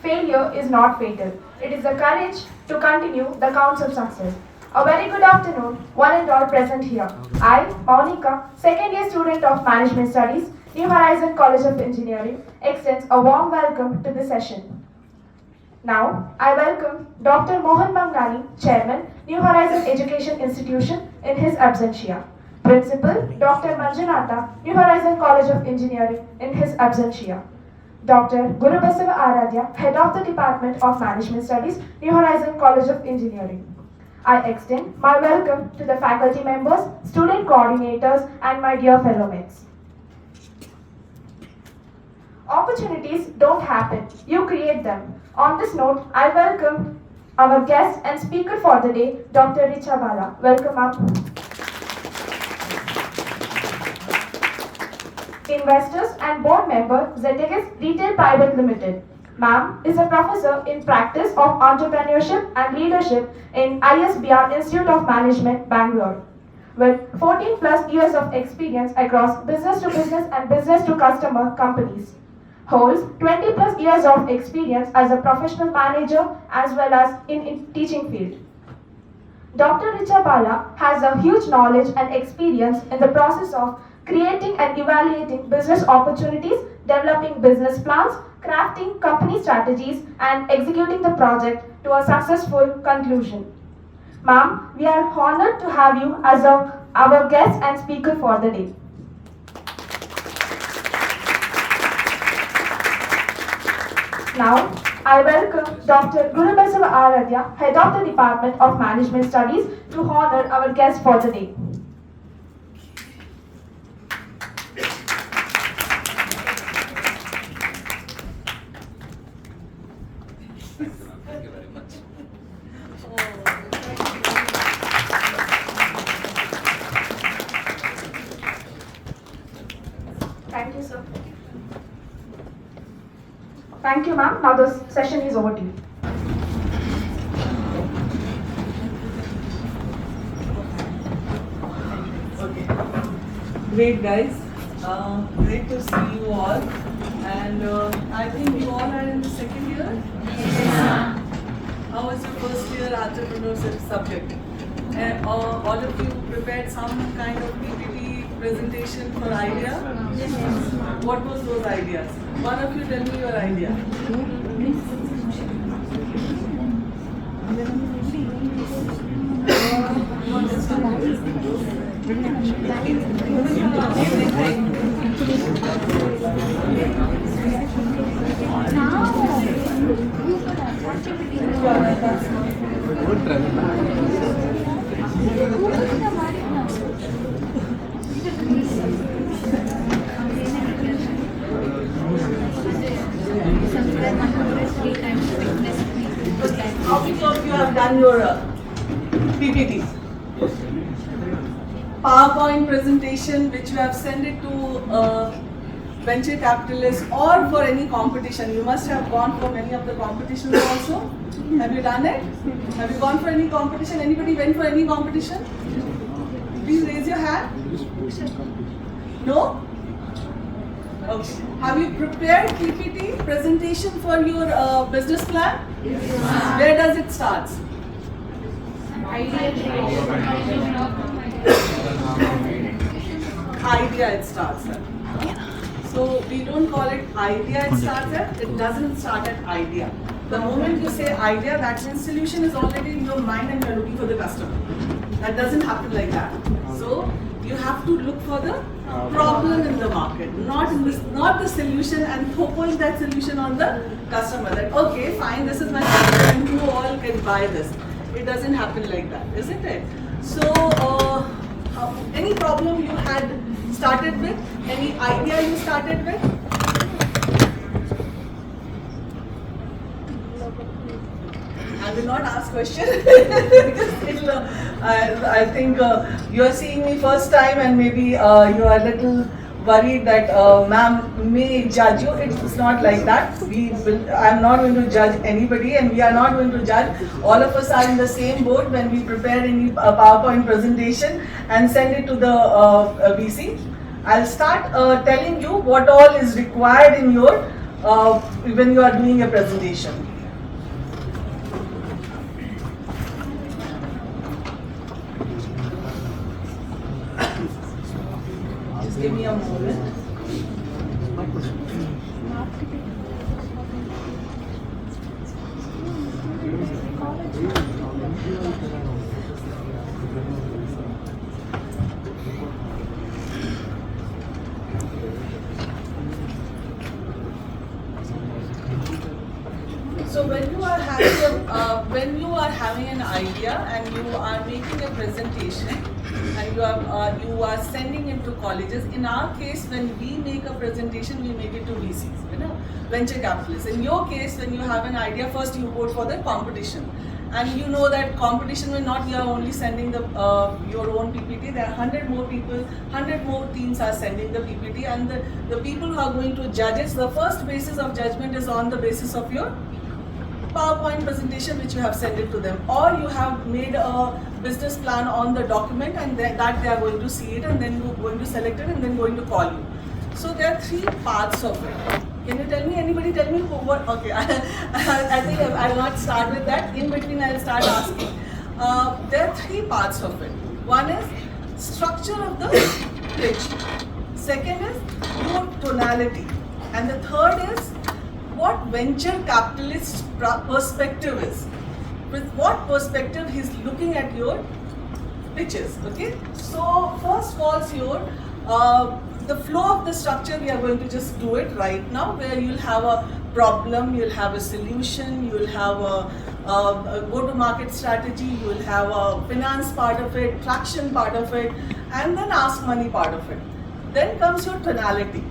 failure is not fatal. It is the courage to continue the counts of success. A very good afternoon, one and all present here. I, Maunika, second year student of Management Studies, New Horizon College of Engineering, extends a warm welcome to this session. Now, I welcome Dr. Mohan Mangali, Chairman, New Horizon Education Institution, in his absentia. Principal, Dr. Manjunatha, New Horizon College of Engineering, in his absentia. Dr. Guru Basava Aradhya, Head of the Department of Management Studies, New Horizon College of Engineering. I extend my welcome to the faculty members, student coordinators, and my dear fellow mates. Opportunities don't happen, you create them. On this note, I welcome our guest and speaker for the day, Dr. Richa Bhalla. Welcome, ma'am. Investors and board member, Zeitgeist Retail Private Limited. Ma'am is a professor in practice of entrepreneurship and leadership in ISBR Institute of Management, Bangalore. With 14 plus years of experience across business to business and business to customer companies. Holds 20 plus years of experience as a professional manager as well as in teaching field. Dr. Richa Bhalla has a huge knowledge and experience in the process of creating and evaluating business opportunities, developing business plans, crafting company strategies, and executing the project to a successful conclusion. Ma'am, we are honored to have you as our guest and speaker for the day. Now, I welcome Dr. Guru Basava Aradhya, Head of the Department of Management Studies, to honor our guest for the day. Thank you, sir. Thank you, ma'am. Now the session is over to you. Okay. Great, guys. Great to see you all. And I think you all are in the second year? Yes. How was your first year entrepreneurship subject? And all of you prepared some kind of PPT presentation for idea? Yes. What was those ideas? One of you tell me your idea. How many of you have done your PPTs? PowerPoint presentation which you have sent it to venture capitalists or for any competition. You must have gone for many of the competitions also. Have you done it? Have you gone for any competition? Anybody went for any competition? Please raise your hand. No? Okay. Have you prepared PPT presentation for your business plan? Yes. Where does it start? Idea it starts at. So we don't call it idea it starts at. It doesn't start at idea. The moment you say idea, that means solution is already in your mind and you're looking for the customer. That doesn't happen like that. So you have to look for the problem in the market, not the solution and putting that solution on the customer. That okay, fine, this is my problem and you all can buy this. It doesn't happen like that, isn't it? So any problem you had started with, any idea you started with? I will not ask questions because I think you are seeing me first time and maybe you are a little worried that ma'am may judge you. It's not like that. I'm not going to judge anybody and we are not going to judge. All of us are in the same boat when we prepare any PowerPoint presentation and send it to the VC. I'll start telling you what all is required in your when you are doing a presentation. Just give me a moment. So when you are having an idea and you are making a presentation and you are sending it to colleges. In our case, when we make a presentation, we make it to VCs, venture capitalists. In your case, when you have an idea, first you go for the competition, and you know that competition will not. You are only sending the your own PPT. There are 100 more people, 100 more teams are sending the PPT, and the people who are going to judge it. The first basis of judgment is on the basis of your PowerPoint presentation which you have sent it to them, or you have made a business plan on the document and that they are going to see it, and then you're going to select it and then going to call you. So there are 3 parts of it. Can you tell me, anybody tell me what? Okay, I think I'll not start with that. In between I'll start asking. There are 3 parts of it. One is structure of the pitch. Second is your tonality. And the third is what venture capitalist perspective is. With what perspective he's looking at your pitches, okay? So first falls your, the flow of the structure, we are going to just do it right now, where you'll have a problem, you'll have a solution, you'll have a go-to-market strategy, you'll have a finance part of it, traction part of it, and then ask money part of it. Then comes your tonality.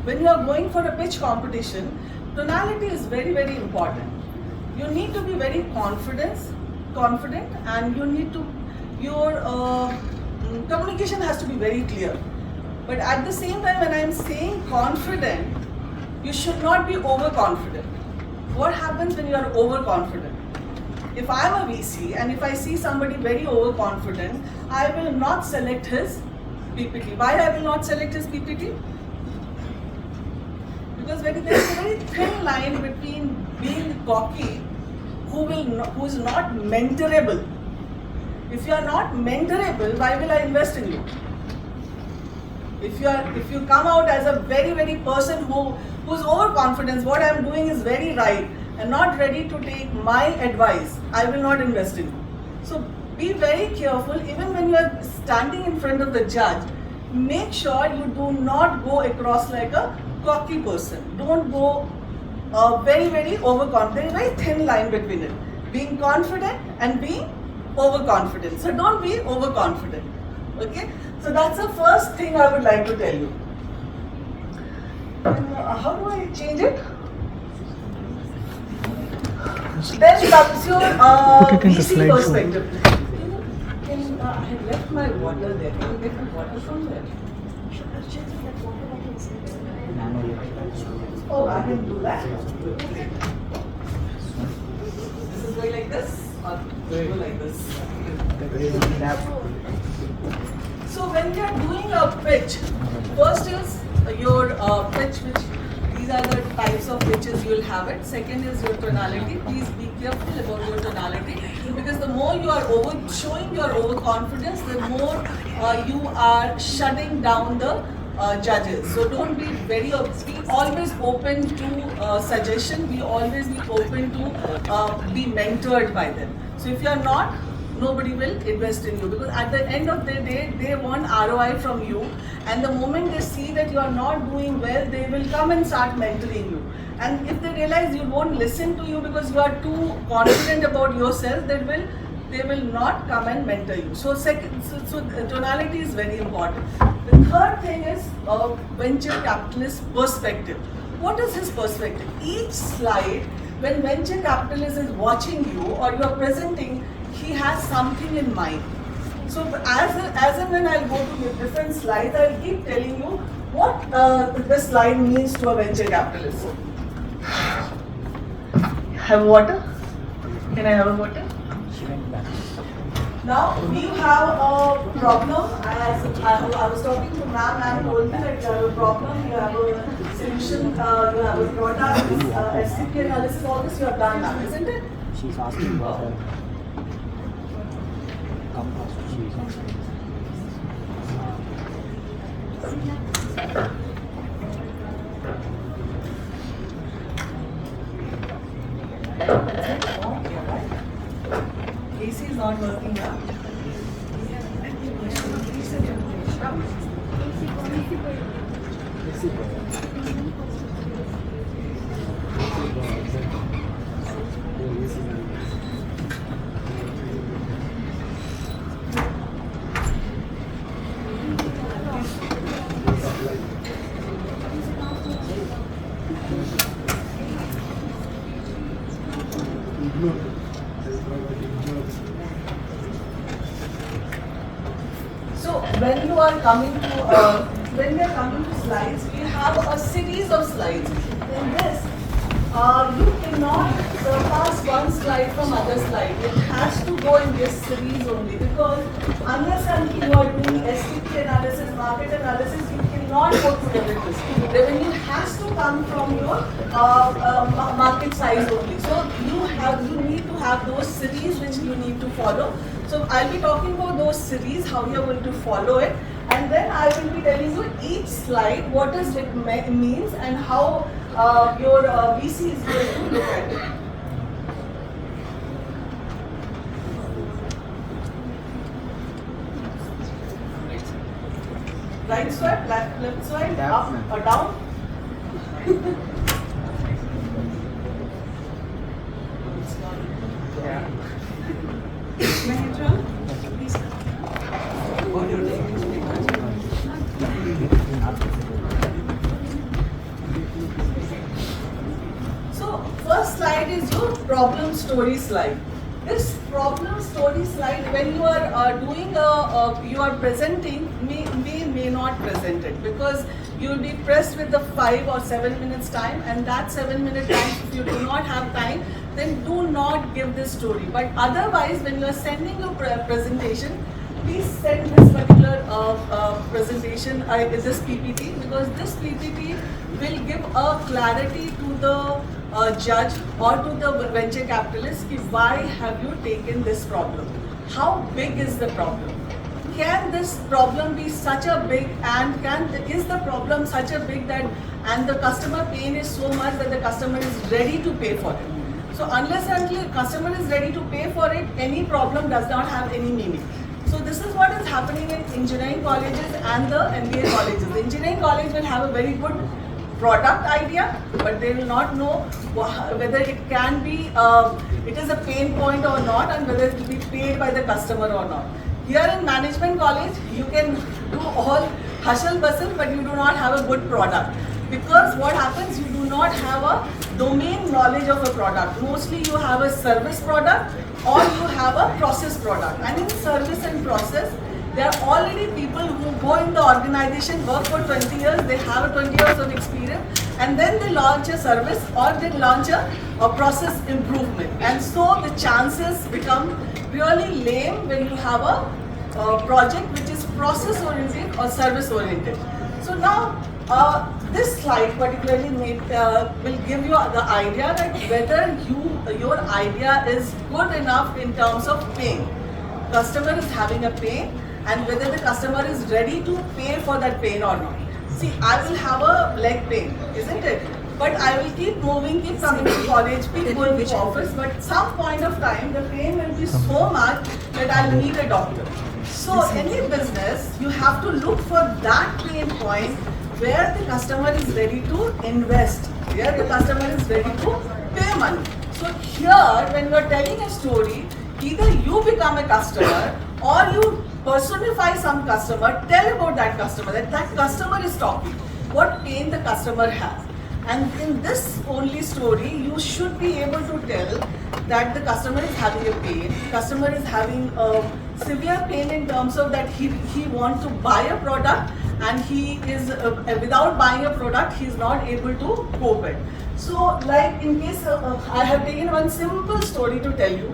When you are going for a pitch competition, tonality is very, very important. You need to be very confident, and you need to, your communication has to be very clear. But at the same time, when I am saying confident, you should not be overconfident. What happens when you are overconfident? If I am a VC and if I see somebody very overconfident, I will not select his PPT. Why I will not select his PPT? Because there is a very thin line between being cocky, who is not mentorable. If you are not mentorable, why will I invest in you? If you come out as a very, very person who's overconfident, what I am doing is very right and not ready to take my advice, I will not invest in you. So be very careful. Even when you are standing in front of the judge, make sure you do not go across like a cocky person. Don't go very, very overconfident. There is a very thin line between it. Being confident and being overconfident. So don't be overconfident. Okay? So that's the first thing I would like to tell you. How do I change it? Then comes your VC perspective. I had left my water there. Can you get my water from there? Oh, I can do that. This is going like this, or go like this. So when you are doing a pitch, first is your pitch, which these are the types of pitches you will have it. Second is your tonality. Please be careful about your tonality, because the more you are showing your overconfidence, the more you are shutting down the judges. So don't be be always open to suggestion. Be always be open to be mentored by them. So if you are not, nobody will invest in you, because at the end of the day, they want ROI from you, and the moment they see that you are not doing well, they will come and start mentoring you. And if they realize you won't listen to you because you are too confident about yourself, they will not come and mentor you. So tonality is very important. The third thing is venture capitalist perspective. What is his perspective? Each slide, when venture capitalist is watching you or you are presenting, he has something in mind. So as and when I'll go to the different slides, I'll keep telling you what this slide means to a venture capitalist. Have water? Can I have a water? Now we have a problem. As I was talking to ma'am, and told me that you have a problem. You have a solution, you have a product, STP analysis, all this you have done now, isn't it? She's asking about her compass. She's asking. AC is not working now. So when you are coming to when we are coming to slides, we have a series of slides. In this, you cannot surpass one slide from other slide. It has to go in this series only, because unless and you are doing STP analysis, market analysis, you cannot go to revenues. Revenue has to come from your market size only. So you need to have those series which you need to follow. So I'll be talking about those series, how you are going to follow it, and then I will be telling you each slide what does it means and how your VC is going to look at it. Right swipe, left swipe, up or down. Mahindra, please come. What your name is? So first slide is your problem story slide. This problem story slide, when you are doing you are presenting, may not present it, because you will be pressed with the 5 or 7 minutes time, and that 7-minute time, if you do not have time, then do not give this story. But otherwise, when you are sending your presentation, please send this particular presentation, this PPT, because this PPT will give a clarity to the judge or to the venture capitalist, why have you taken this problem? How big is the problem? Can this problem be such a big, and is the problem such a big that, and the customer pain is so much that the customer is ready to pay for it? So unless until the customer is ready to pay for it, any problem does not have any meaning. So this is what is happening in engineering colleges and the MBA colleges. The engineering college will have a very good product idea, but they will not know whether it can be, it is a pain point or not, and whether it will be paid by the customer or not. Here in management college, you can do all hustle bustle, but you do not have a good product. Because what happens, you do not have a domain knowledge of a product. Mostly you have a service product or you have a process product. And in service and process, there are already people who go in the organization, work for 20 years, they have a 20 years of experience, and then they launch a service or they launch a process improvement. And so the chances become really lame when you have a project which is process oriented or service oriented. So now this slide particularly will give you the idea that whether your idea is good enough in terms of pain. Customer is having a pain, and whether the customer is ready to pay for that pain or not. See, I will have a leg pain, isn't it? But I will keep moving, keep coming to college, keep going to office, but some point of time the pain will be so much that I will need a doctor. So any business, you have to look for that pain point where the customer is ready to invest, where the customer is ready to pay money. So here, when you are telling a story, either you become a customer or you personify some customer, tell about that customer, that customer is talking, what pain the customer has. And in this only story, you should be able to tell that the customer is having a pain, customer is having a severe pain in terms of that he wants to buy a product, and he is, without buying a product, he is not able to cope it. So like in case, I have taken one simple story to tell you.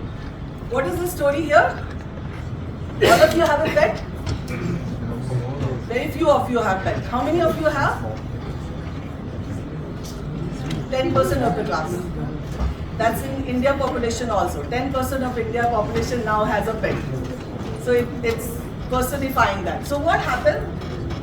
What is the story here? All of you have a pet? Very few of you have pet. How many of you have? 10% of the class. That's in India population also. 10% of India population now has a pet. So it's personifying that. So what happened?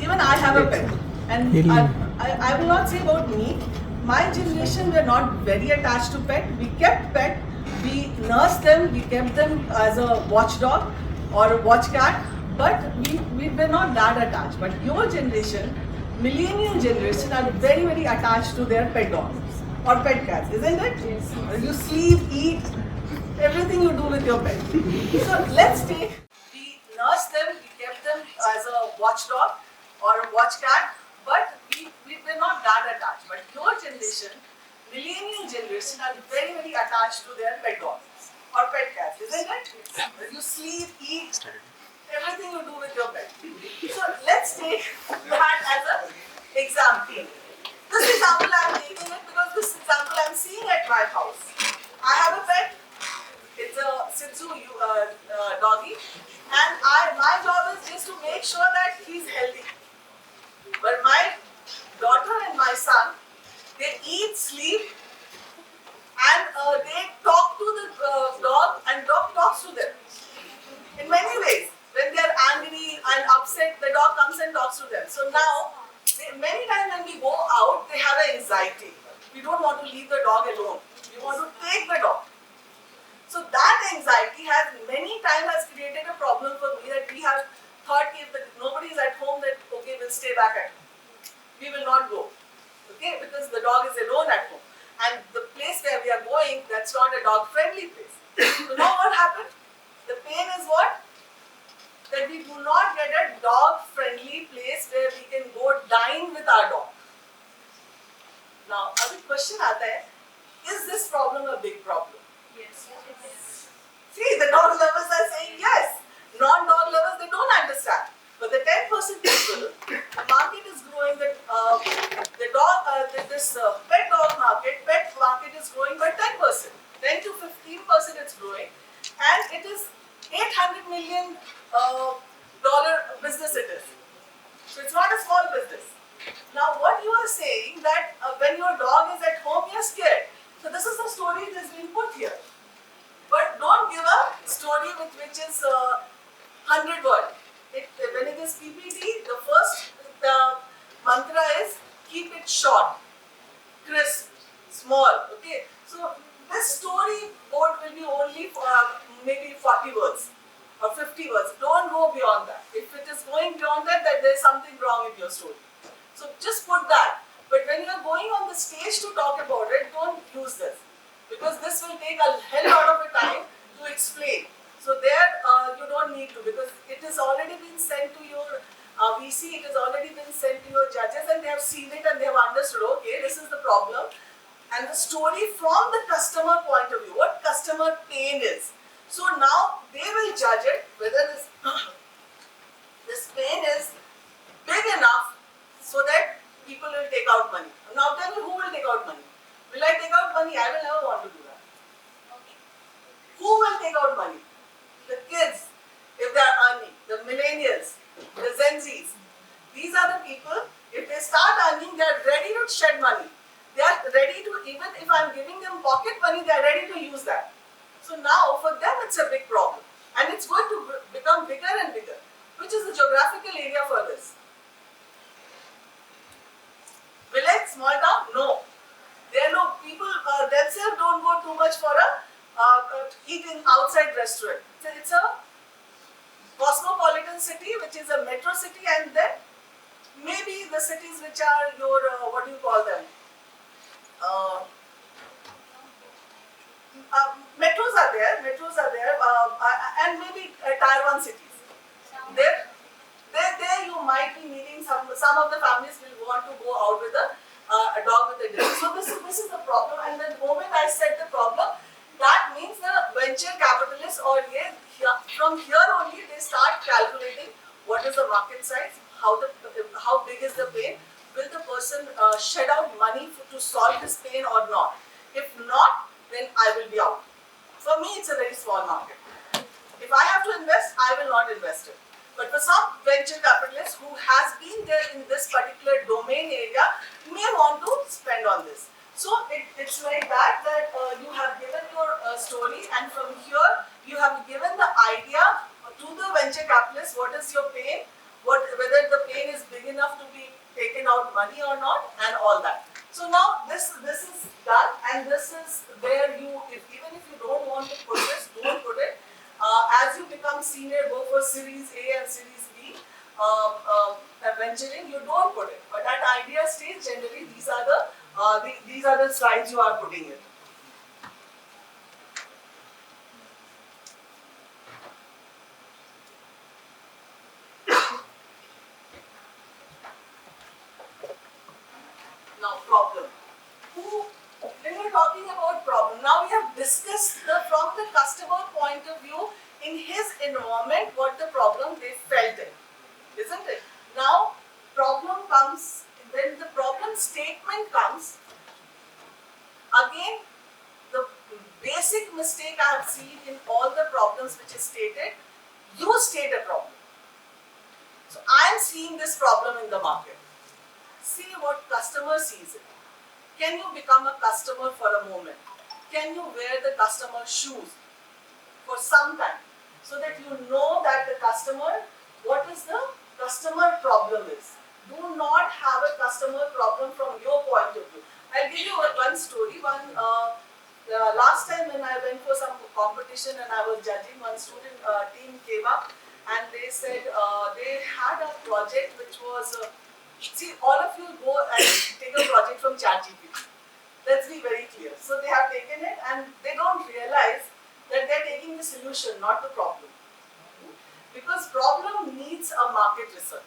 Even I have a pet. And I will not say about me. My generation, we are not very attached to pet. We kept pet. We nursed them. We kept them as a watchdog or a watch cat. But we were not that attached. But your generation, millennial generation, are very, very attached to their pet dogs or pet cats, isn't it? Yes. You sleep, eat, everything you do with your pet. So let's take, we nursed them, we kept them as a watchdog or a watch cat, but we were not that attached. But your generation, millennial generation, are very, very attached to their pet dogs or pet cats, isn't it? Yes. You sleep, eat, everything you do with your pet. So let's take that as an example. This example I am taking it because this example I am seeing at my house. I have a pet. It's a Shih Tzu doggy, and my job is just to make sure that he's healthy. But my daughter and my son, they eat, sleep, and they talk to the dog, and dog talks to them. In many ways, when they are angry and upset, the dog comes and talks to them. So now, many times when we go out, they have an anxiety. We don't want to leave the dog alone. We want to take the dog. So that anxiety has many times has created a problem for me that we have thought if nobody is at home that okay, we'll stay back at home. We will not go. Okay, because the dog is alone at home. And the place where we are going, that's not a dog friendly place. So now what happened? The pain is what? That we do not get a dog-friendly place where we can go dine with our dog. Now, a question आता है, is this problem a big problem? Yes. See, the dog lovers are saying yes. Non-dog lovers, they don't understand. But the 10% people, the market is growing. This pet dog market, pet market is growing by 10%. 10 to 15% it's growing, and it is $800 million business it is. So it's not a small business. Now what you are saying that when your dog is at home, you're scared. So this is the story that has been put here. But don't give a story which is 100 words. When it is PPT, the first mantra is keep it short, crisp, small. Okay. So this story board will be only for maybe 40 words. Or 50 words. Don't go beyond that. If it is going beyond that, then there is something wrong with your story. So just put that. But when you are going on the stage to talk about it, don't use this. Because this will take a hell lot of a time to explain. So there you don't need to, because it has already been sent to your VC, it has already been sent to your judges, and they have seen it and they have understood, okay, this is the problem. And the story from the customer point of view, what customer pain is. So now they will judge it whether this pain is big enough so that people will take out money. Now tell me, who will take out money? Will I take out money? I will never want to do that. Okay. Who will take out money? The kids, if they are earning, the millennials, the Gen Zs. These are the people, if they start earning, they are ready to shed money. They are ready to, even if I am giving them pocket money, they are ready to use that. So now for them it's a big problem, and it's going to become bigger and bigger. Which is the geographical area for this? Village, small town? No. There no people themselves don't go too much for a eating outside restaurant. It's a cosmopolitan city, which is a metro city, and then maybe the cities which are your what do you call them? Metros are there, and maybe tier 1 cities. There you might be meeting some of the families will want to go out with a dog with a dinner. So this is the problem, and the moment I said the problem, that means the venture capitalists from here only they start calculating what is the market size, how big is the pain, will the person shed out money to solve this pain or not? If not, then I will be out. For me, it's a very small market. If I have to invest, I will not invest it. But for some venture capitalists who has been there in this particular domain area may want to spend on this. So it's like that you have given your story, and from here you have given the idea to the venture capitalist what is your pain, whether the pain is big enough to be taken out money or not, and all that. So now this is done, and this is where you, even if you don't want to put this, don't put it. As you become senior, go for Series A and Series B. Venturing, you don't put it. But at idea stage, generally these are the slides you are putting in. Now, problem. When we're talking about problem, now we have discussed from the customer point of view, in his environment, what the problem they felt in, isn't it? Now, problem comes, when the problem statement comes, again, the basic mistake I have seen in all the problems which is stated, you state a problem. So, I am seeing this problem in the market. See what customer sees it. Can you become a customer for a moment? Can you wear the customer's shoes for some time, so that you know that the customer, what is the customer problem is. Do not have a customer problem from your point of view. I'll give you one story. Last time when I went for some competition and I was judging, one student team came up and they said they had a project which was, see, all of you go and take a project from ChatGPT. Let's be very clear. So they have taken it and they don't realize that they're taking the solution, not the problem. Because problem needs a market research.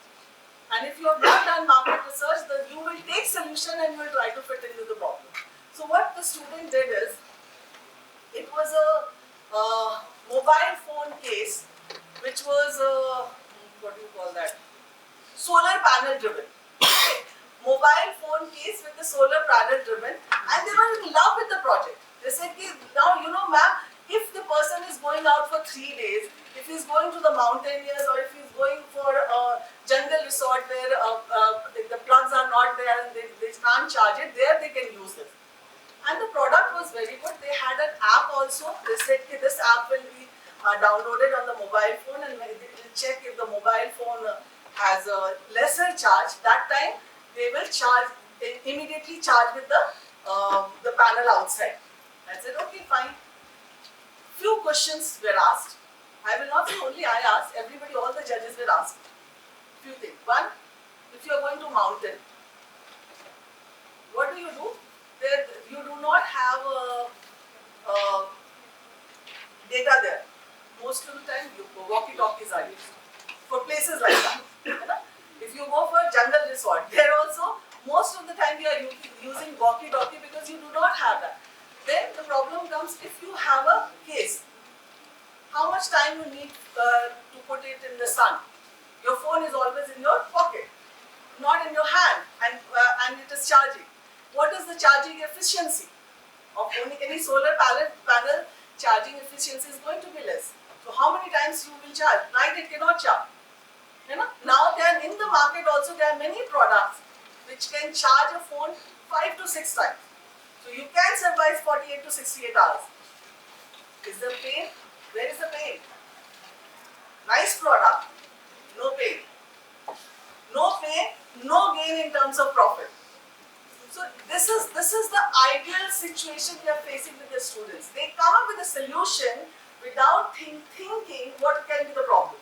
And if you have not done market research, then you will take solution and you will try to fit into the problem. So what the student did is, it was a mobile phone case which was, what do you call that? Solar panel driven. Mobile phone case with the solar panel driven, and they were in love with the project. They said, now you know ma'am, if the person is going out for 3 days, if he's going to the mountaineers or if he's going for a jungle resort where the plugs are not there and they can't charge it, there they can use it. And the product was very good. They had an app also. They said this app will be downloaded on the mobile phone, and they will check if the mobile phone has a lesser charge. That time they will charge, immediately charge with the panel outside. I said, okay, fine. Few questions were asked. I will not say only I asked, everybody, all the judges were asked. Few things. One, if you are going to mountain, what do? There, you do not have data there. Most of the time, walkie-talkies are used for places like that. If you go for a jungle resort, there also, most of the time you are using walkie-talkie because you do not have that. Then the problem comes if you have a case. How much time you need to put it in the sun? Your phone is always in your pocket, not in your hand, and it is charging. What is the charging efficiency of any solar panel? Charging efficiency is going to be less. So how many times you will charge? Night it cannot charge. Now there in the market also there are many products which can charge a phone 5 to 6 times. So you can survive 48 to 68 hours. Is there pain? Where is the pain? Nice product, no pain. No pain, no gain in terms of profit. So this is the ideal situation we are facing with the students. They come up with a solution without thinking what can be the problem.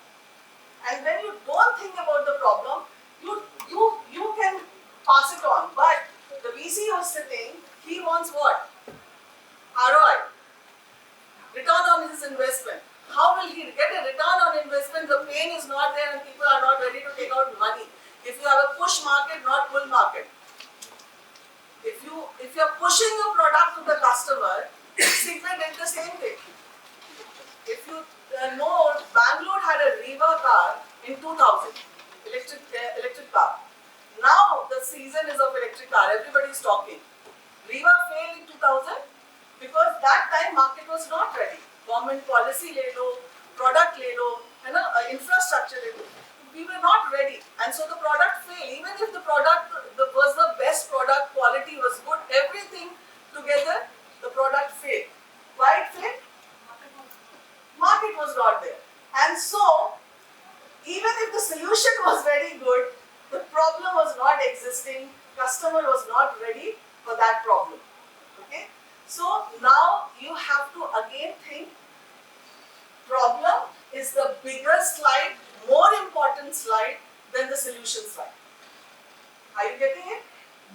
And when you don't think about the problem, you can pass it on. But the VC who is sitting, he wants what? ROI. Return on his investment. How will he get a return on investment? The pain is not there and people are not ready to take out money. If you have a push market, not pull market. If you are pushing your product to the customer, Sigma did the same thing. If you know, Bangalore had a Riva car in 2000, electric car. Now the season is of electric car. Everybody is talking. Riva failed in 2000 because that time market was not ready. Government policy le lo, product le lo, infrastructure le lo. We were not ready, and so the product failed. Even if the product was the best product, quality was good, everything together, the product failed. Why it failed? Market was not there. And so, even if the solution was very good, the problem was not existing, customer was not ready for that problem. Okay? So now you have to again think, problem is the bigger slide, more important slide than the solution slide. Are you getting it?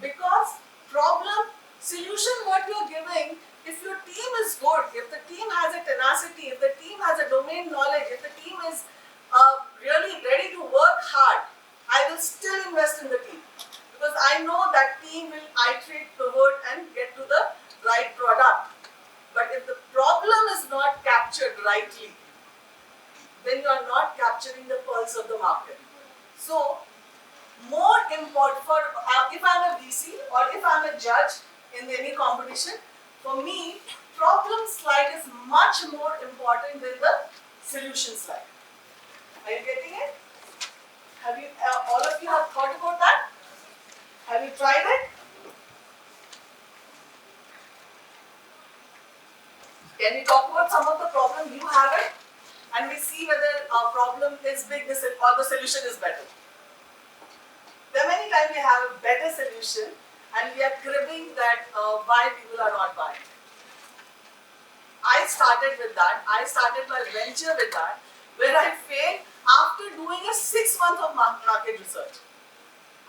Because problem, solution what you are giving, if your team is good, if the team has a tenacity, if the team has a domain knowledge, if the team is really ready to work hard, I will still invest in the team. Because I know that team will iterate, pivot and get to the right product. But if the problem is not captured rightly, then you are not capturing the pulse of the market. So, more important for if I am a VC or if I am a judge in any competition, for me, problem slide is much more important than the solution slide. Are you getting it? Have you all of you have thought about that? Have you tried it? Can we talk about some of the problems you have it, and we see whether our problem is big or the solution is better? There are many times we have a better solution and we are cribbing that why people are not buying. I started with that. I started my venture with that, where I failed after doing a 6 months of market research.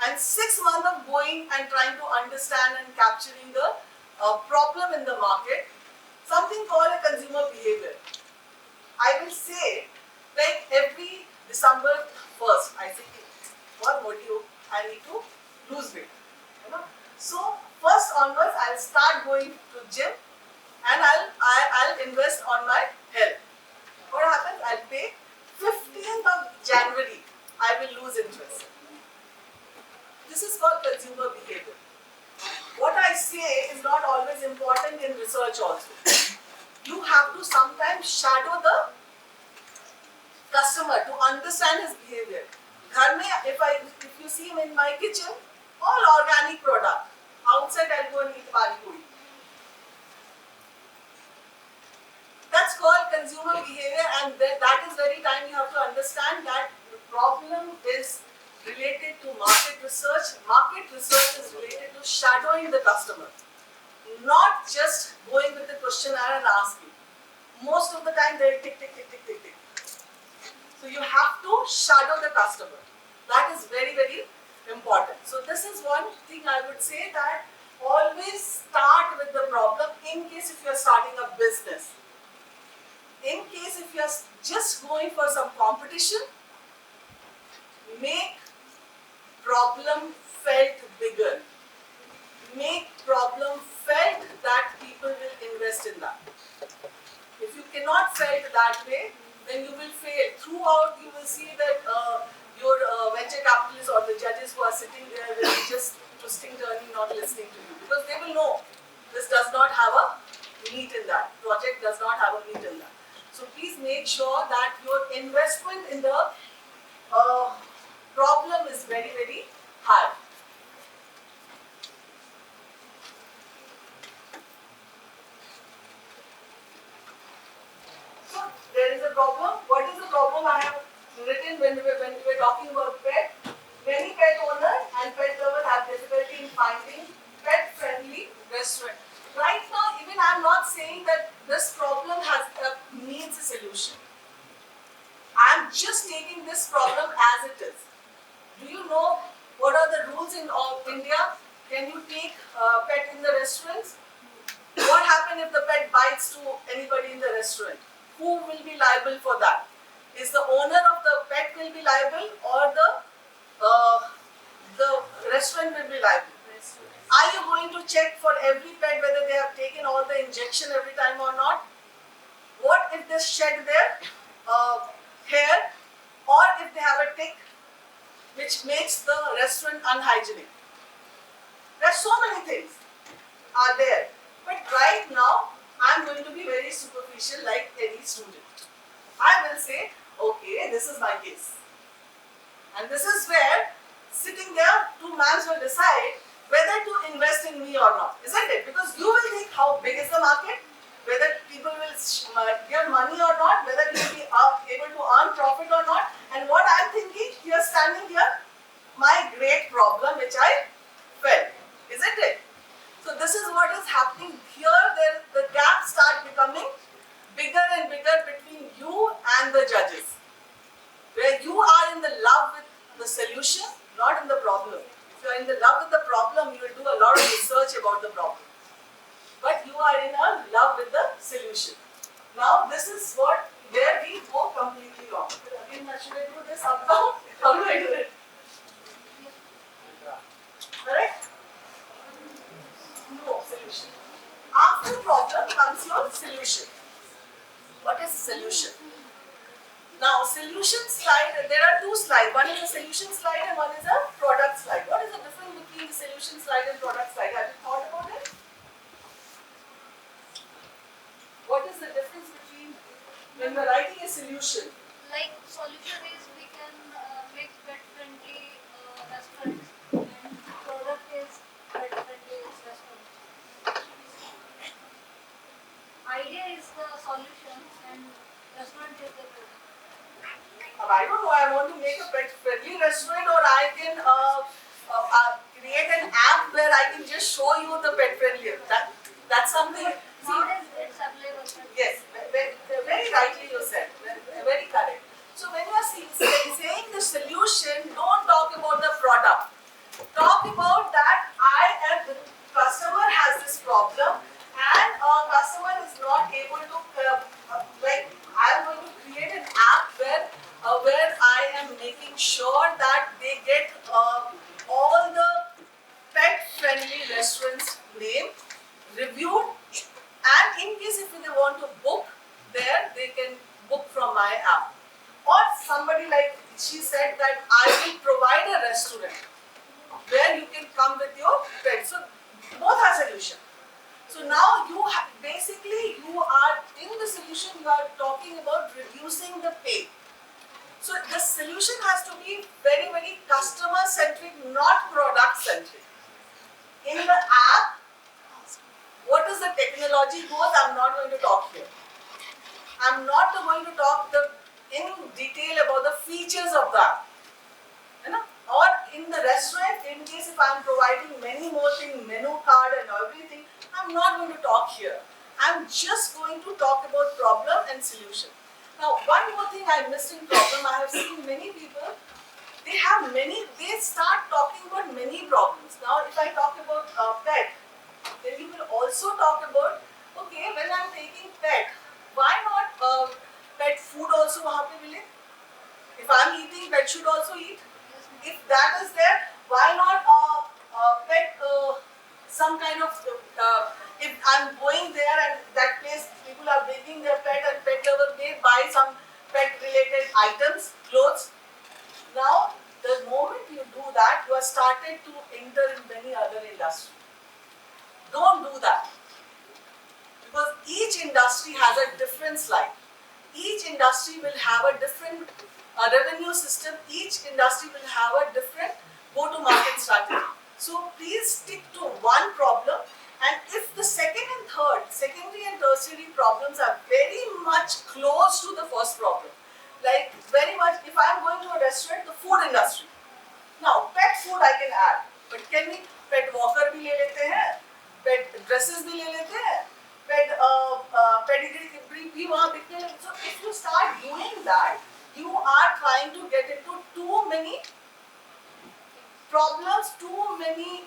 And 6 months of going and trying to understand and capturing the problem in the market, something called a consumer behavior. I will say, like every December 1st, I say, what motive? I need to lose weight. You know? So, first onwards, I'll start going to gym and I'll invest on my health. What happens? I'll pay 15th of January, I will lose interest. This is called consumer behavior. What I say is not always important in research also. You have to sometimes shadow the customer to understand his behavior. If you see him in my kitchen, all organic product. Outside I'll go and eat pani puri. That's called consumer behavior, and that is very time you have to understand that the problem is related to market research. Market research is related to shadowing the customer, not just going with the questionnaire and asking. Most of the time they'll tick, tick, tick, tick, tick, tick. So you have to shadow the customer. That is very, very important. So this is one thing I would say, that always start with the problem in case if you are starting a business. In case if you are just going for some competition, make problem felt bigger. Make problem felt that people will invest in that. If you cannot felt that way, then you will fail. Throughout, you will see that your venture capitalists or the judges who are sitting there will be just twisting, turning, not listening to you. Because they will know this does not have a meat in that. Project does not have a meat in that. So please make sure that your investment in the problem is very, very high. So there is a problem. What is the problem I have written when we were talking about pet? Many pet owners and pet lovers have difficulty in finding pet-friendly restaurant. Right now, even I am not saying that this problem needs a solution. I am just taking this problem as it is. Do you know what are the rules in India? Can you take pet in the restaurants? What happens if the pet bites to anybody in the restaurant? Who will be liable for that? Is the owner of the pet will be liable, or the restaurant will be liable? Are you going to check for every pet whether they have taken all the injection every time or not? What if they shed their hair, or if they have a tick which makes the restaurant unhygienic? There are so many things are there. But right now, I am going to be very superficial like any student. I will say, okay, this is my case. And this is where, sitting there, two men will decide whether to invest in me or not, isn't it? Because you will think how big is the market, whether people will give money or not, whether you will be able to earn profit or not. And what I'm thinking, here standing here, my great problem which I felt, isn't it? So this is what is happening here. The gaps start becoming bigger and bigger between you and the judges, where you are in the love with the solution, not in the problem. If you are in the love with the problem, you will do a lot of research about the problem. But you are in a love with the solution. Now this is where we go completely wrong. Again, should I do this up down? How do I do it? Correct? No, solution. After problem comes your solution. What is solution? Now, solution slide, there are two slides. One is a solution slide and one is a product slide. What is the difference between the solution slide and product slide? Have you thought about it? What is the difference between when we are writing a solution? Like solution is we can make pet-friendly restaurants, and product is pet-friendly restaurant. Idea is the solution and restaurant is the product. I don't know, I want to make a pet-friendly restaurant, or I can create an app where I can just show you the pet-friendly. That's something. Nowadays it's available. Yes, very rightly you said, very correct. So when you are saying the solution, don't talk about the product. Talk about that the customer has this problem and a customer is not able to, I am going to create an app where I am making sure that they get all the pet-friendly restaurants' name reviewed. And in case if they want to book there, they can book from my app. Or somebody like she said that I will provide a restaurant where you can come with your pet. So both are solution. So now you basically you are in the solution, you are talking about reducing the pain. So the solution has to be very, very customer centric, not product centric. In the app, what is the technology goes, I'm not going to talk here. I'm not going to talk in detail about the features of the app. Or in the restaurant, in case if I'm providing many more things, menu card and everything, I'm not going to talk here. I'm just going to talk about problem and solution. Now, one more thing I missed in problem, I have seen many people, they start talking about many problems. Now, if I talk about pet, then you will also talk about, okay, when I'm taking pet, why not pet food also wahan pe mile? If I'm eating, pet should also eat. If that is there, why not pet some kind of, if I'm going there and that place, people are bringing their pet and pet lover, they buy some pet related items, clothes. Now, the moment you do that, you are started to enter in many other industries. Don't do that. Because each industry has a different slide. Each industry will have a different revenue system. Each industry will have a different go-to-market strategy. So please stick to one problem. And if the second and third, secondary and tertiary problems are very much close to the first problem, like very much, if I am going to a restaurant, the food industry. Now, pet food I can add, but can we pet walker bhi le lete hain? Pet dresses भी ले लेते हैं, pet pedigree भी वहाँ बिकने लगे. So if you start doing that, you are trying to get into too many problems, too many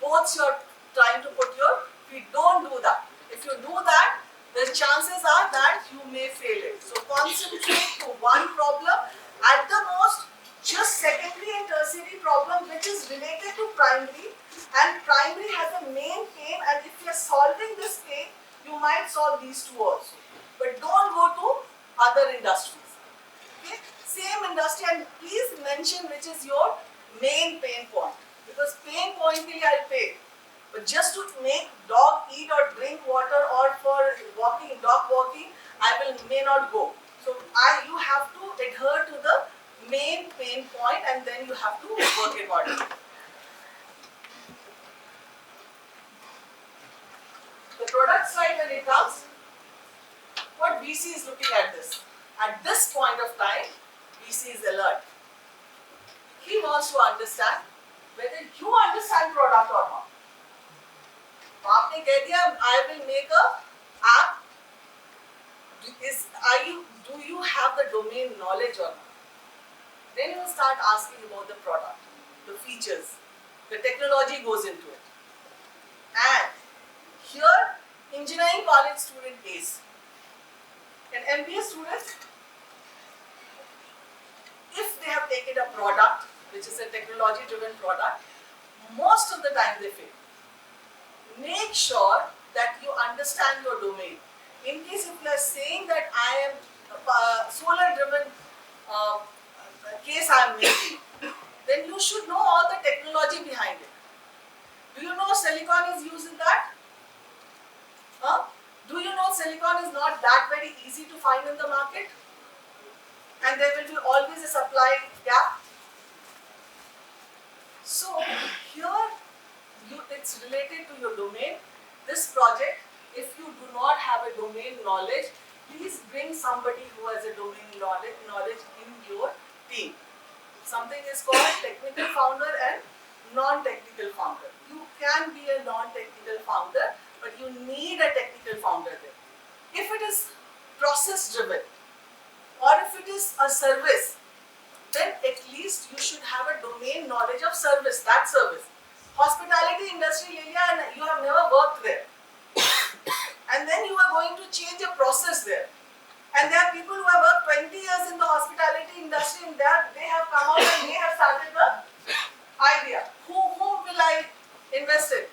boats you are trying to put your feet. Don't do that. If you do that, the chances are that you may fail it. So concentrate to one problem. At the most, just secondary and tertiary problem which is related to primary. And primary has a main pain, and if you are solving this pain, you might solve these two also. But don't go to other industries. Okay? Same industry, and please mention which is your main pain point. Because pain point ke liye I'll pay. But just to make dog eat or drink water or for dog walking, I may not go. So you have to adhere to the main pain point, and then you have to work accordingly. product slide when it comes, what VC is looking at this. At this point of time, VC is alert. He wants to understand whether you understand product or not. आपने कह दिया I will make a app. Do you have the domain knowledge or not? Then you will start asking about the product, the features, the technology goes into it. And here, engineering college student is an MBA student. If they have taken a product, which is a technology-driven product, most of the time they fail. Make sure that you understand your domain. In case if you are saying that I am solar-driven case I am making, then you should know all the technology behind it. Do you know silicon is used in that? Do you know silicon is not that very easy to find in the market? And there will be always a supply gap. So here it's related to your domain. This project, if you do not have a domain knowledge, please bring somebody who has a domain knowledge in your team. Something is called technical founder and non-technical founder. You can be a non-technical founder, but you need a technical founder there. If it is process-driven, or if it is a service, then at least you should have a domain knowledge of service, that service. Hospitality industry area and you have never worked there. And then you are going to change a process there. And there are people who have worked 20 years in the hospitality industry and they have come out and they have started the idea. Whom will I invest in?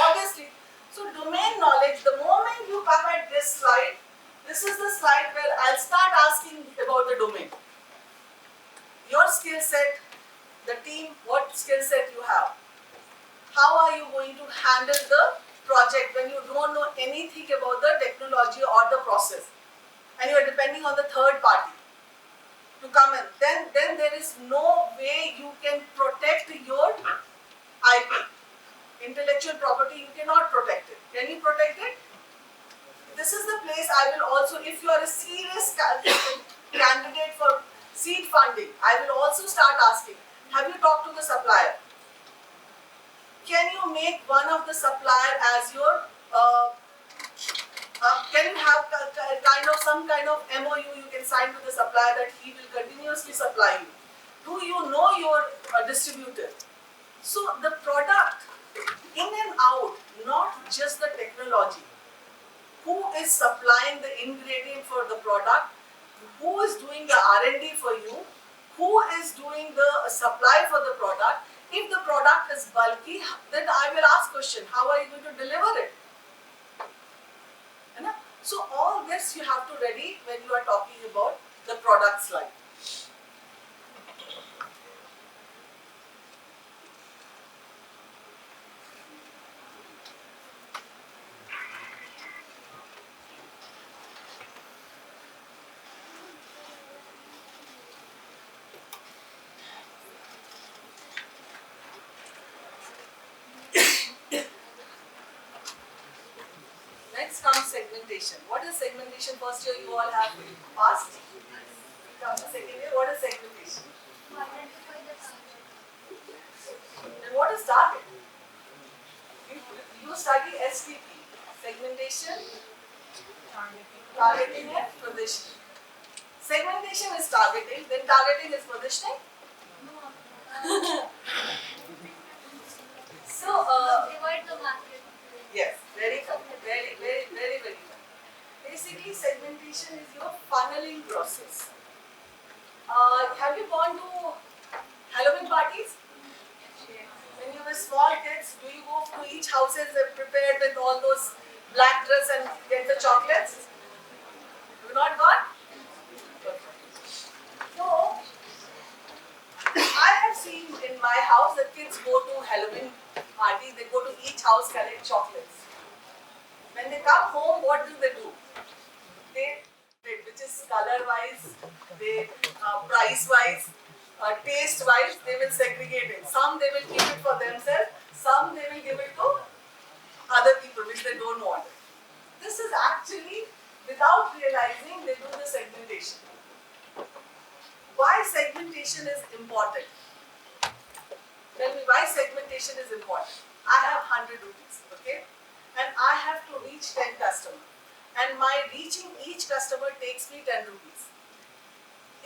Obviously. So domain knowledge, the moment you come at this slide, this is the slide where I'll start asking about the domain. Your skill set, the team, what skill set you have. How are you going to handle the project when you don't know anything about the technology or the process and you are depending on the third party to come in? Then there is no way you can protect your IP. Intellectual property, you cannot protect it. Can you protect it? This is the place I will also, if you are a serious candidate for seed funding, I will also start asking, have you talked to the supplier? Can you make one of the supplier as your, can you have some kind of MOU you can sign with the supplier that he will continuously supply you? Do you know your distributor? So the product, in and out, not just the technology. Who is supplying the ingredient for the product? Who is doing the R&D for you? Who is doing the supply for the product? If the product is bulky, then I will ask question, how are you going to deliver it? So all this you have to ready when you are talking about the product slide. Next comes segmentation. What is segmentation? First year you all have passed. Comes the second year. What is segmentation? Identify the target. Then what is target? You study STP. Segmentation, targeting and positioning. Segmentation is targeting, then targeting is positioning. So, Divide the market. yes, very well. Basically, segmentation is your funneling process. Have you gone to Halloween parties? When you were small kids, do you go to each houses prepared with all those black dress and get the chocolates? You not gone? So, I have seen in my house that kids go to Halloween parties, they go to each house collect chocolates. When they come home, what do? They, which is color-wise, they price-wise, taste-wise, they will segregate it. Some they will keep it for themselves, some they will give it to other people which they don't want. This is actually, without realizing, they do the segmentation. Why segmentation is important? Tell me why segmentation is important. I have 100 rupees, okay? And I have to reach 10 customers. And my reaching each customer takes me 10 rupees.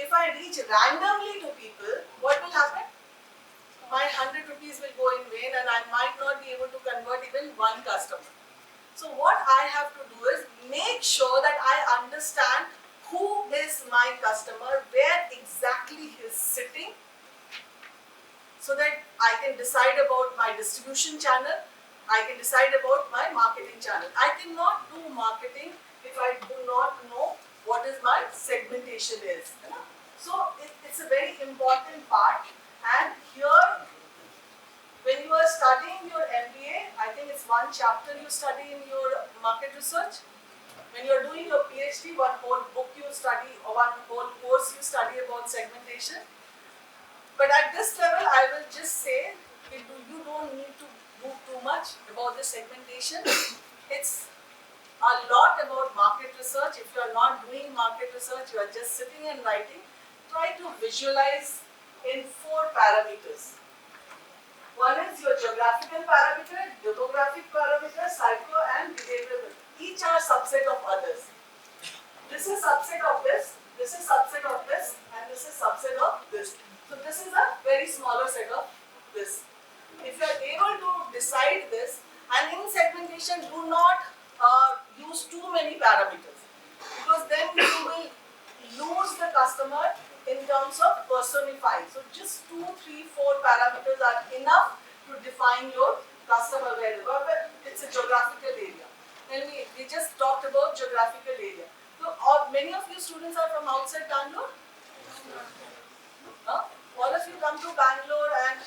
If I reach randomly to people, what will happen? My 100 rupees will go in vain and I might not be able to convert even one customer. So what I have to do is make sure that I understand who is my customer, where exactly he is sitting, so that I can decide about my distribution channel, I can decide about my marketing channel. I cannot do marketing if I do not know what is my segmentation is. So it's a very important part. And here, when you are studying your MBA, I think it's one chapter you study in your market research. When you are doing your PhD, one whole book you study, or one whole course you study about segmentation. But at this level, I will just say, you don't need to do too much about the segmentation. It's a lot about market research. If you are not doing market research, you are just sitting and writing. Try to visualize in 4 parameters. One is your geographical parameter, demographic parameter, psycho and behavioral. Each are subset of others. This is subset of this is subset of this, and this is subset of this. So this is a very smaller set of this. If you are able to decide this, and in segmentation, do not use too many parameters, because then you will lose the customer in terms of personifying. So just 2, 3, 4 parameters are enough to define your customer very well. It's a geographical area. Tell me, we just talked about geographical area. So many of you students are from outside Bangalore? All of you come to Bangalore, and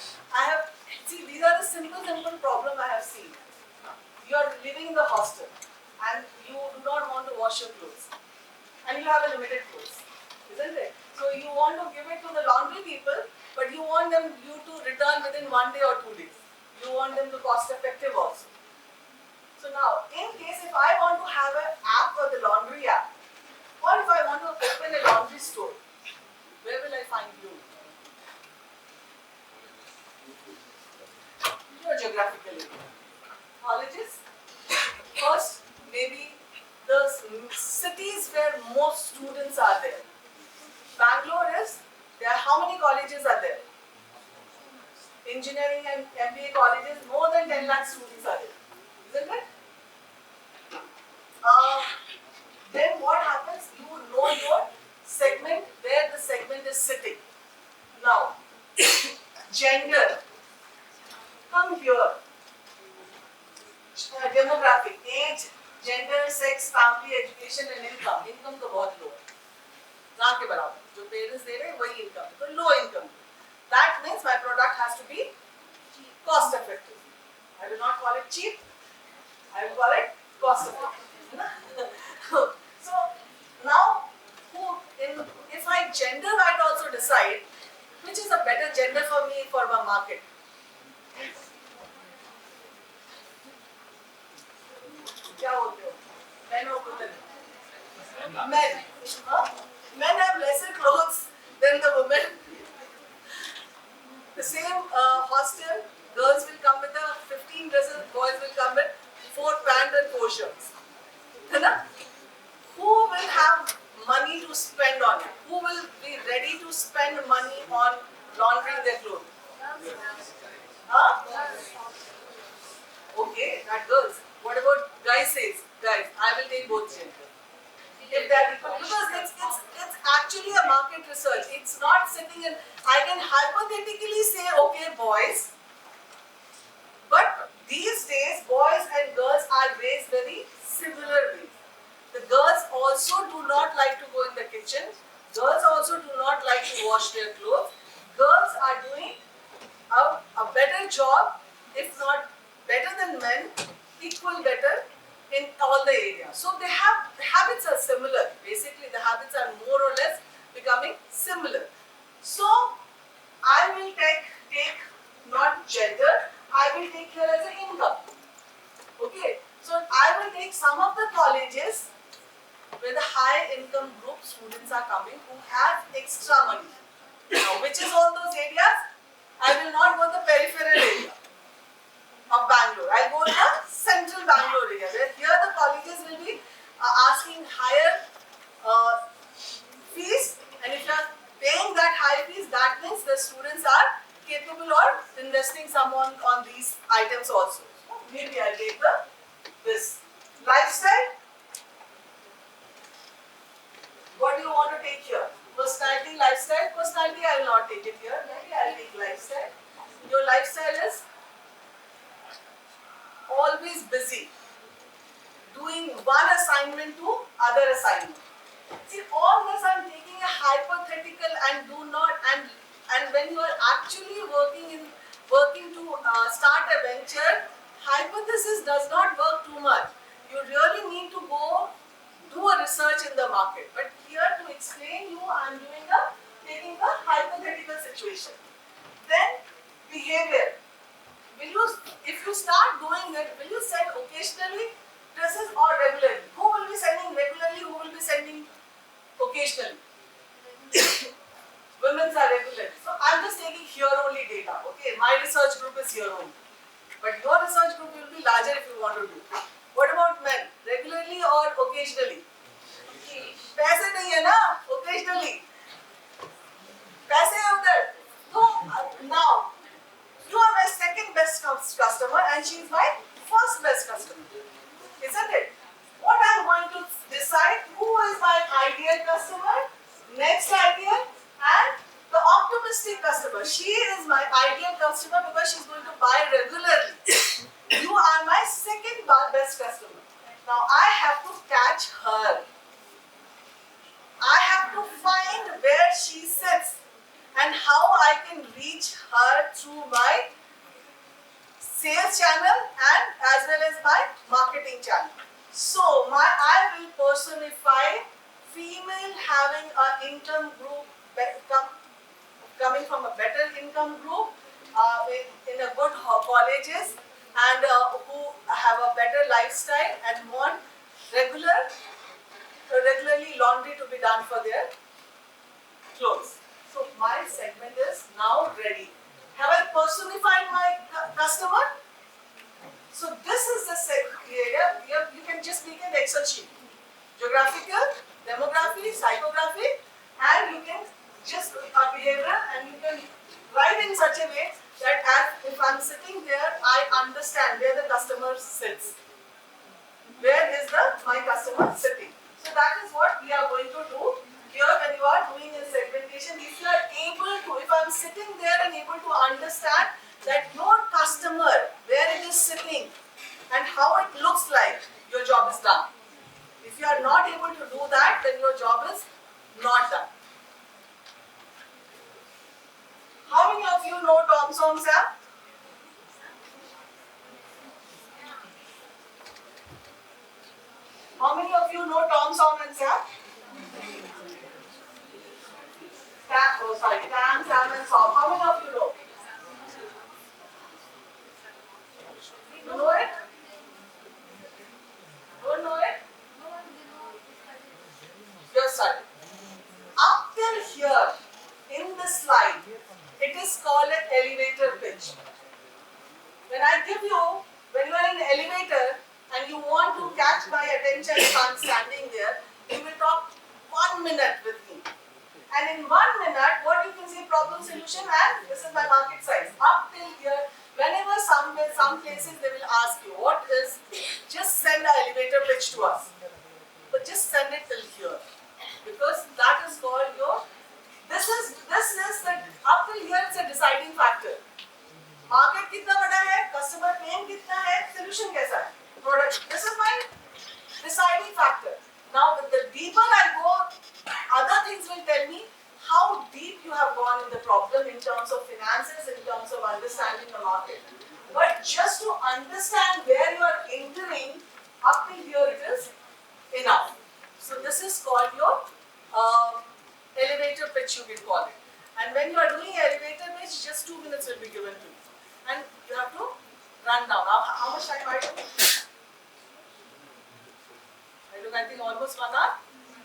see, these are the simple problem I have seen. You are living in the hostel and you do not want to wash your clothes, and you have a limited clothes, isn't it? So you want to give it to the laundry people, but you want you to return within 1 day or 2 days. You want them to cost effective also. So now, in case if I want to have an app for the laundry app, or if I want to open a laundry store, where will I find you? Your geographical area. Colleges. First, maybe the cities where most students are there. Bangalore how many colleges are there? Engineering and MBA colleges, more than 10 lakh students are there, isn't it? Then what happens? You know your segment, where the segment is sitting. Now, gender. Come here. Demographic, age, gender, sex, family, education and income. Income तो बहुत low है. ना के बराबर. जो parents दे रहे हैं वही income. तो low income. That means my product has to be cost effective. I will not call it cheap. I will call it cost effective. So now, if I gender might also decide which is a better gender for me for my market. क्या बोलते हो? Men or women? Men. Men have lesser clothes than the women. The same hostel, girls will come with 15 dresses, boys will come with 4 pants and 4 shirts. Who will have money to spend on it? Who will be ready to spend money on laundering their clothes? Okay, that girls. What about guys says? Guys, I will take both gender. If that because it's actually a market research. It's not sitting in. I can hypothetically say, okay, boys. But these days, boys and girls are raised very similarly. The girls also do not like to go in the kitchen. Girls also do not like to wash their clothes. Girls are doing a better job, if not better than men, equal better in all the areas. So the habits are similar. Basically, the habits are more or less becoming similar. So I will take not gender, I will take here as an income. Okay, so I will take some of the colleges where the high income group students are coming who have extra money. Now, which is all those areas? I will not go to the peripheral area of Bangalore. I go to the central Bangalore area. Where here the colleges will be asking higher fees, and if you are paying that high fees, that means the students are capable of investing some on these items also. So maybe I'll take this lifestyle. What do you want to take here? Personality, lifestyle. Personality, I will not take it here. Maybe I'll take lifestyle. Your lifestyle is always busy, doing one assignment to other assignment. See, all this I'm taking a hypothetical and do not, and when you are actually working to start a venture, hypothesis does not work too much. You really need to go do a research in the market. But here to explain you, I'm taking a hypothetical situation. Then behavior. If you start doing it, will you send occasionally dresses or regularly? Who will be sending regularly? Who will be sending occasionally? Women's are regular. So I'm just taking here only data. Okay, my research group is here only. But your research group will be larger if you want to do. What about men? Regularly or occasionally? पैसे नहीं है ना? Occasionally. पैसे है उधर. No. Now, you are my second best customer and she is my first best customer. Isn't it? What I am going to decide who is my ideal customer, next ideal, and the optimistic customer. She is my ideal customer because she is going to buy regularly. You are my second best customer. Now I have to catch her. I have to find where she sits and how I can reach her through my sales channel and as well as my marketing channel. So I will personify female having an income group coming from a better income group in a good colleges and who have a better lifestyle and want regularly laundry to be done for their clothes. So my segment is now ready. Have I personified my customer? So this is the area. You can just make an Excel sheet. Geographical, demography, psychography, and you can just behavioral, and you can write in such a way that if I'm sitting there, I understand where the customer sits. Where is my customer sitting? So that is what we are going to do here when you are doing a segmentation. If you are able to, if I am sitting there and able to understand that your customer, where it is sitting and how it looks like, your job is done. If you are not able to do that, then your job is not done. How many of you know Tom Song Sam? How many of you know Tom, Song and Sam? Tam, Sam and Sam. How many of you know? You know it? Don't know it? Just study. Up till here, in the slide, it is called an elevator pitch. When I give you, when you are in an elevator and you want to catch my attention if I am standing there, you will talk 1 minute with me. And in 1 minute, what you can say, problem solution, and this is my market size. Up till here, whenever some places they will ask you, what is, just send an elevator pitch to us. But just send it till here. Because that is called your, this is the, up till here it's a deciding factor. Market कितना बड़ा है, customer pain कितना है, solution कैसा है, product. This is my deciding factor. Now, the deeper I go, other things will tell me how deep you have gone in the problem in terms of finances, in terms of understanding the market. But just to understand where you are entering, up till here it is enough. So this is called your elevator pitch, you will call it. And when you are doing elevator pitch, just 2 minutes will be given to you. And you have to run down. Now, how much time I do? took I think almost 1 hour,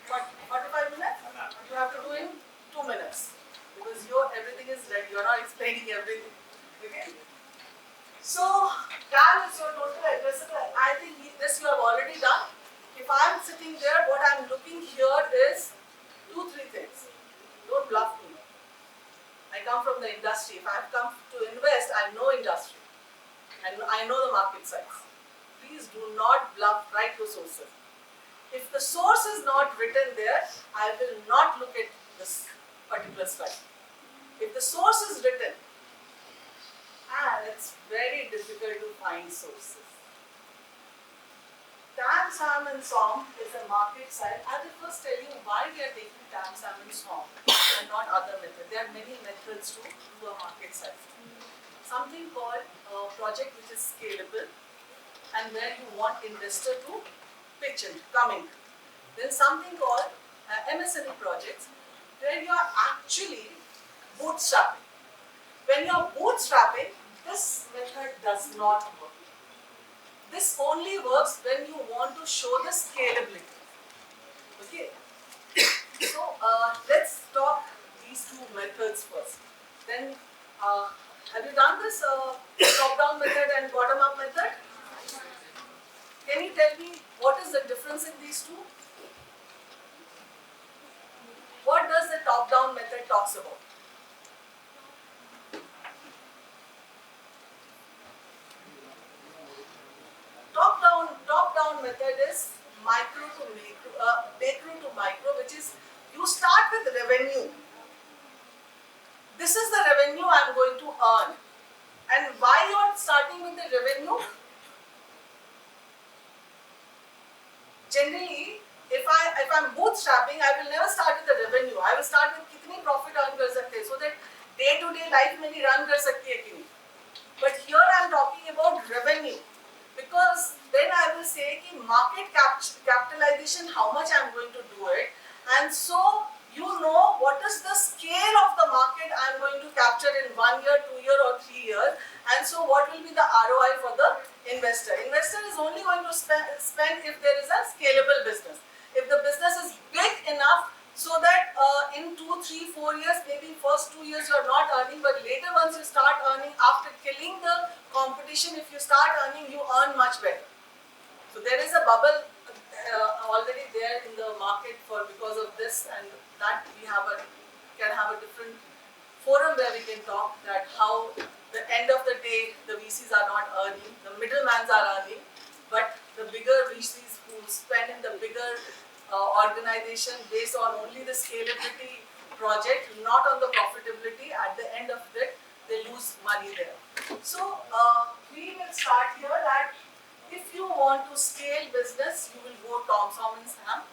45 minutes. You have to do in 2 minutes because everything is ready. You're not explaining everything. Okay. So TAM is your total addressable. I think this you have already done. If I'm sitting there, what I'm looking here is 2-3 things. Don't bluff me. I come from the industry. If I've come to invest, I know industry and I know the market size. Please do not bluff. Write your sources. If the source is not written there, I will not look at this particular slide. If the source is written, and it's very difficult to find sources. TAM, SAM and SOM is a market size. I will first tell you why we are taking TAM, SAM and SOM and not other methods. There are many methods to do a market size. Something called a project which is scalable and where you want investor to pitch in, come in. Then something called MSME projects where you are actually bootstrapping. When you are bootstrapping, this method does not work. This only works when you want to show the scalability. Okay. So let's talk these two methods first. Then have you done this top-down method and bottom-up method? Can you tell me what is the difference in these two? What does the top-down method talks about? Top-down method is macro to micro, which is you start with revenue. This is the revenue I'm going to earn. And why you are starting with the revenue? Generally, if I'm bootstrapping, I will never start with the revenue. I will start with कितनी profit earn कर सकते हैं, so that day-to-day life मेरी run कर सकती है कि नहीं. But here I am talking about revenue. Because then I will say कि market capitalization, how much I am going to do it, and so you know what is the scale of the market I am going to capture in 1 year, 2 years or 3 years, and so what will be the ROI for the investor. Investor is only going to spend if there is a scalable business. If the business is big enough so that in 2, 3, 4 years, maybe first 2 years you are not earning, but later once you start earning, after killing the competition, if you start earning, you earn much better. So there is a bubble already there in the market because of this, and that we can have a different forum where we can talk that how the end of the day the VCs are not earning, the middlemans are earning, but the bigger VCs who spend in the bigger organization based on only the scalability project, not on the profitability, at the end of it, they lose money there. So we will start here that if you want to scale business, you will go Tom, Som and Sam.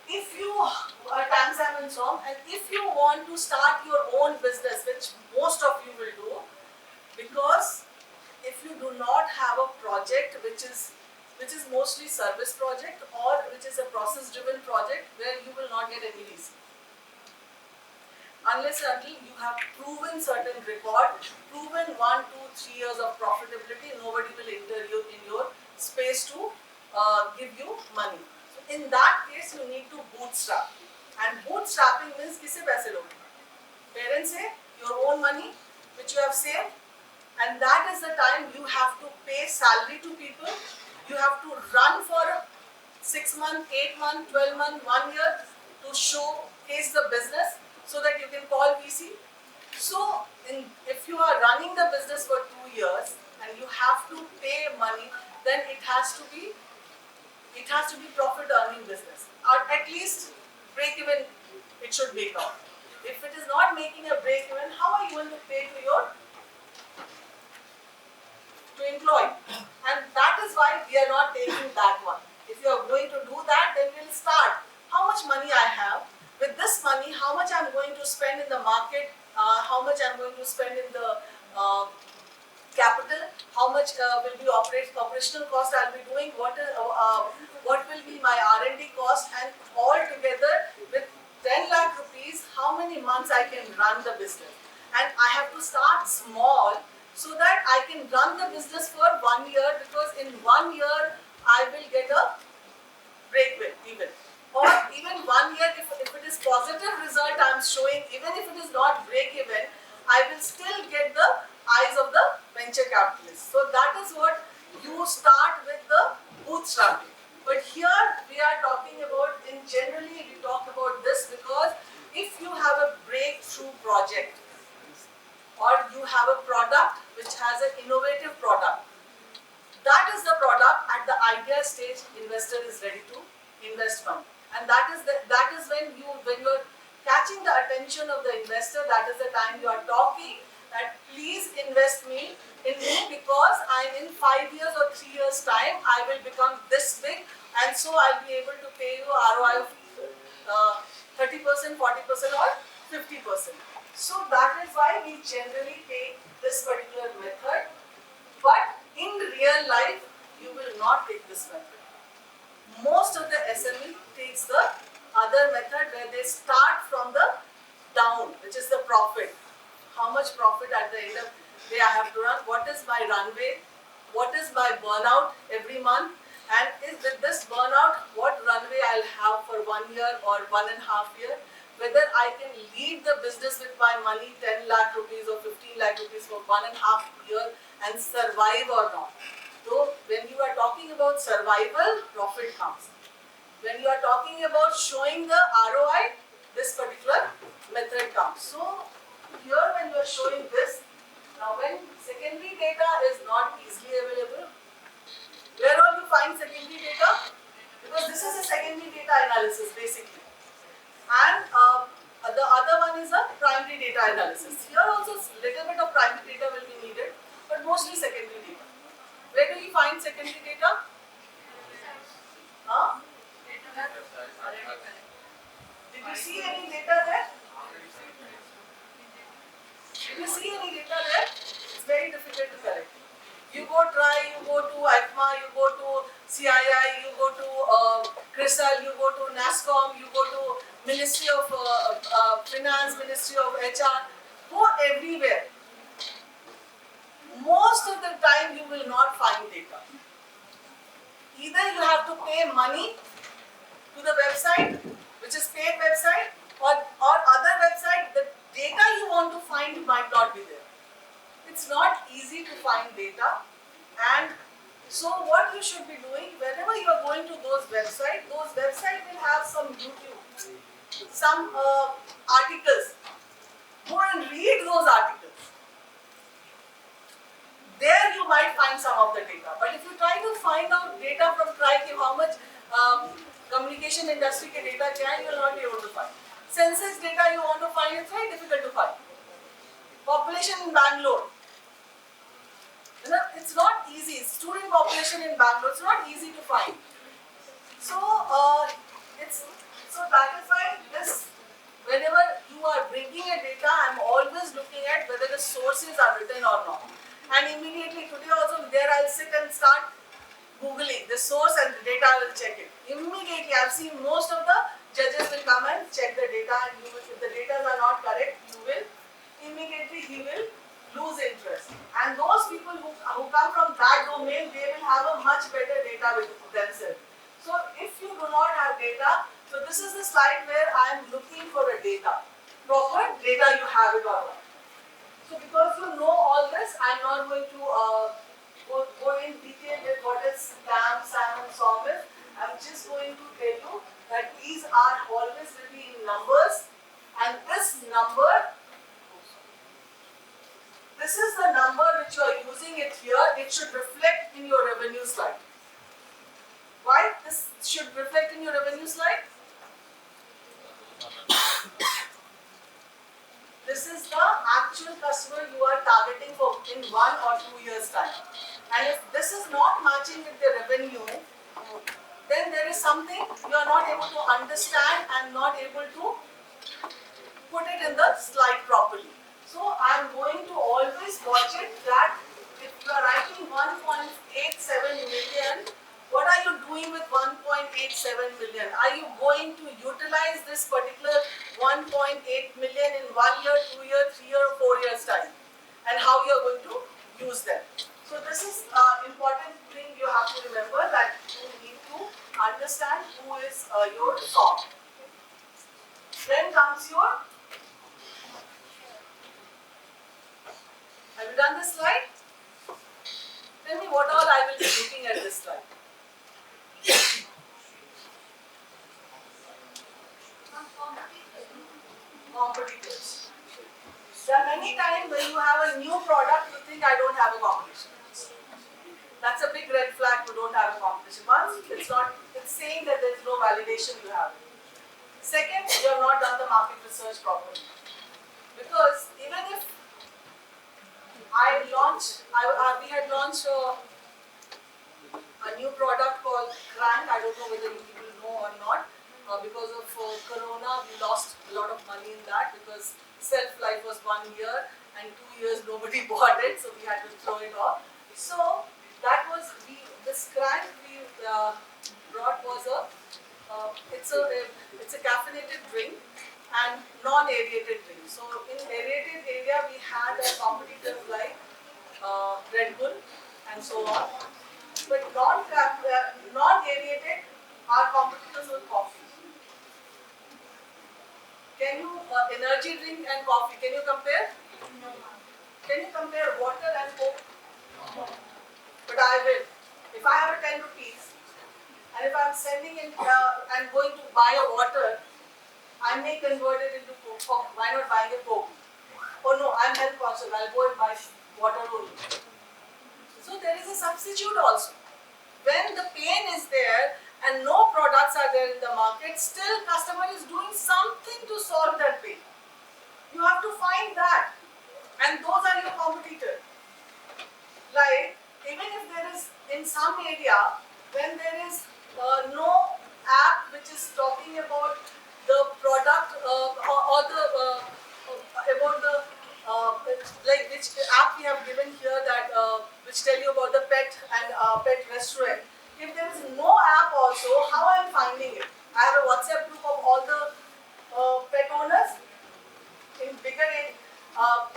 If you are TAM, SAM and SOM, and if you want to start your own business, which most of you will do, because if you do not have a project which is mostly service project or which is a process driven project where you will not get any VC. Unless and until you have proven certain record, proven 1, 2, 3 years of profitability, nobody will enter you in your space to give you money. So in that case, you need to bootstrap. And bootstrapping means किसे पैसे लोगे? Parents say your own money which you have saved, and that is the time you have to pay salary to people. You have to run for 6 months, 8 months, 12 months, 1 year to showcase the business so that you can call VC. So if you are running the business for 2 years and you have to pay money, then it has to be profit earning business, or at least break even it should make out. If it is not making a break even, how are you going to pay to employ? And that is why we are not taking that one. If you are going to do that, then we'll start. How much money I have? With this money, how much I'm going to spend in the market? How much I'm going to spend in the capital? How much will be operational cost I'll be doing? What will be my R&D cost? And all together with 10 lakh rupees, how many months I can run the business? And I have to start small so that I can run the business for 1 year, because in 1 year I will get a this positive result I am showing, even if it is not break even, I will still get the eyes of the venture capitalists. So that is what you start with the bootstrapping. But here we are talking about, in generally we talk about this because if you have a breakthrough project or you have a product which has an innovative product, that is the product at the idea stage investor is ready to invest money. And that is when you're catching the attention of the investor, that is the time you are talking that please invest in me because in 5 years or 3 years time I will become this big, and so I'll be able to pay you ROI of 30%, 40% or 50%. So that is why we generally take this particular method, but in real life you will not take this method. Most of the SME takes the other method where they start from the down, which is the profit. How much profit at the end of the day I have to run? What is my runway? What is my burnout every month? And is with this burnout, what runway I'll have for 1 year or 1.5 years? Whether I can lead the business with my money, 10 lakh rupees or 15 lakh rupees for 1.5 years and survive or not. So when you are talking about survival, profit comes. When you are talking about showing the ROI, this particular method comes. So here when you are showing this, now when secondary data is not easily available, where all you find secondary data? Because this is a secondary data analysis basically. And the other one is a primary data analysis. Here also little bit of primary data will be needed, but mostly secondary data. Where do you find secondary data? Huh? Did you see any data there? Did you see any data there? It's very difficult to correct. You go try, you go to IFMA, you go to CII, you go to CRISIL, you go to NASCOM, you go to Ministry of Finance, Ministry of HR, go everywhere. Most of the time you will not find data. Either you have to pay money to the website, which is paid website, or other website, the data you want to find might not be there. It's not easy to find data, and so what you should be doing, whenever you are going to those websites will have some YouTube, some articles. Go and read those articles. There you might find some of the data. But if you try to find out data from TRICARE, how much communication industry ke data kya, you will not be able to find. Census data you want to find, it's very difficult to find. Population in Bangalore. It's not easy. Student population in Bangalore, it's not easy to find. So that is why this, whenever you are bringing a data, I'm always looking at whether the sources are written or not. And immediately today also there I'll sit and start Googling the source and the data, I will check it. Immediately I've seen most of the judges will come and check the data, and if the data are not correct, he will lose interest. And those people who come from that domain, they will have a much better data with themselves. So if you do not have data, so this is the slide where I am looking for a data. Proper data you have it or not. So because you know all this, I am not going to go in detail with what is clam, salmon, sawmill. I am just going to tell you that these are always will be in numbers, and this is the number which you are using it here. It should reflect in your revenue slide. Why this should reflect in your revenue slide? This is the actual customer you are targeting for in 1 or 2 years time. And if this is not matching with the revenue, then there is something you are not able to understand and not able to put it in the slide properly. So I am going to always watch it that if you are writing 1.87 million, what are you doing with 1.87 million? Are you going to utilize this particular 1.8 million in 1 year, 2 year, 3 year, 4 years time? And how you are going to use them? So this is an important thing you have to remember, that you need to understand who is your song. Then comes your. Have you done this slide? Tell me what all I will be looking at this slide. Competitors. There are many times when you have a new product, you think I don't have a competition. That's a big red flag. You don't have a competition. Once it's saying that there is no validation you have. Second, you have not done the market research properly. Because even if we had launched a new product called Crank. I don't know whether you people know or not. Because of Corona, we lost a lot of money in that because self-life was 1 year and 2 years nobody bought it, so we had to throw it off. So that was this Crank we brought was it's a caffeinated drink and non-aerated drink. So in aerated area we had a competitor like Red Bull and so on. But non-aerated, our competitors were coffee. Can you energy drink and coffee? Can you compare? No. Can you compare water and Coke? No. But I will. If I have a 10 rupees and if I'm sending in and going to buy a water, I may convert it into Coke. Oh, why not buying a Coke? Oh no, I'm health conscious. I'll go and buy water only. So there is a substitute also. When the pain is there and no products are there in the market, still customer is doing something to solve that pain. You have to find that, and those are your competitors. Like even if there is in some area when there is no app which is talking about the product or the about the like which app we have given here that which tell you about the pet and pet restaurant. If there is no app also, how I am finding it? I have a WhatsApp group of all the pet owners in bigger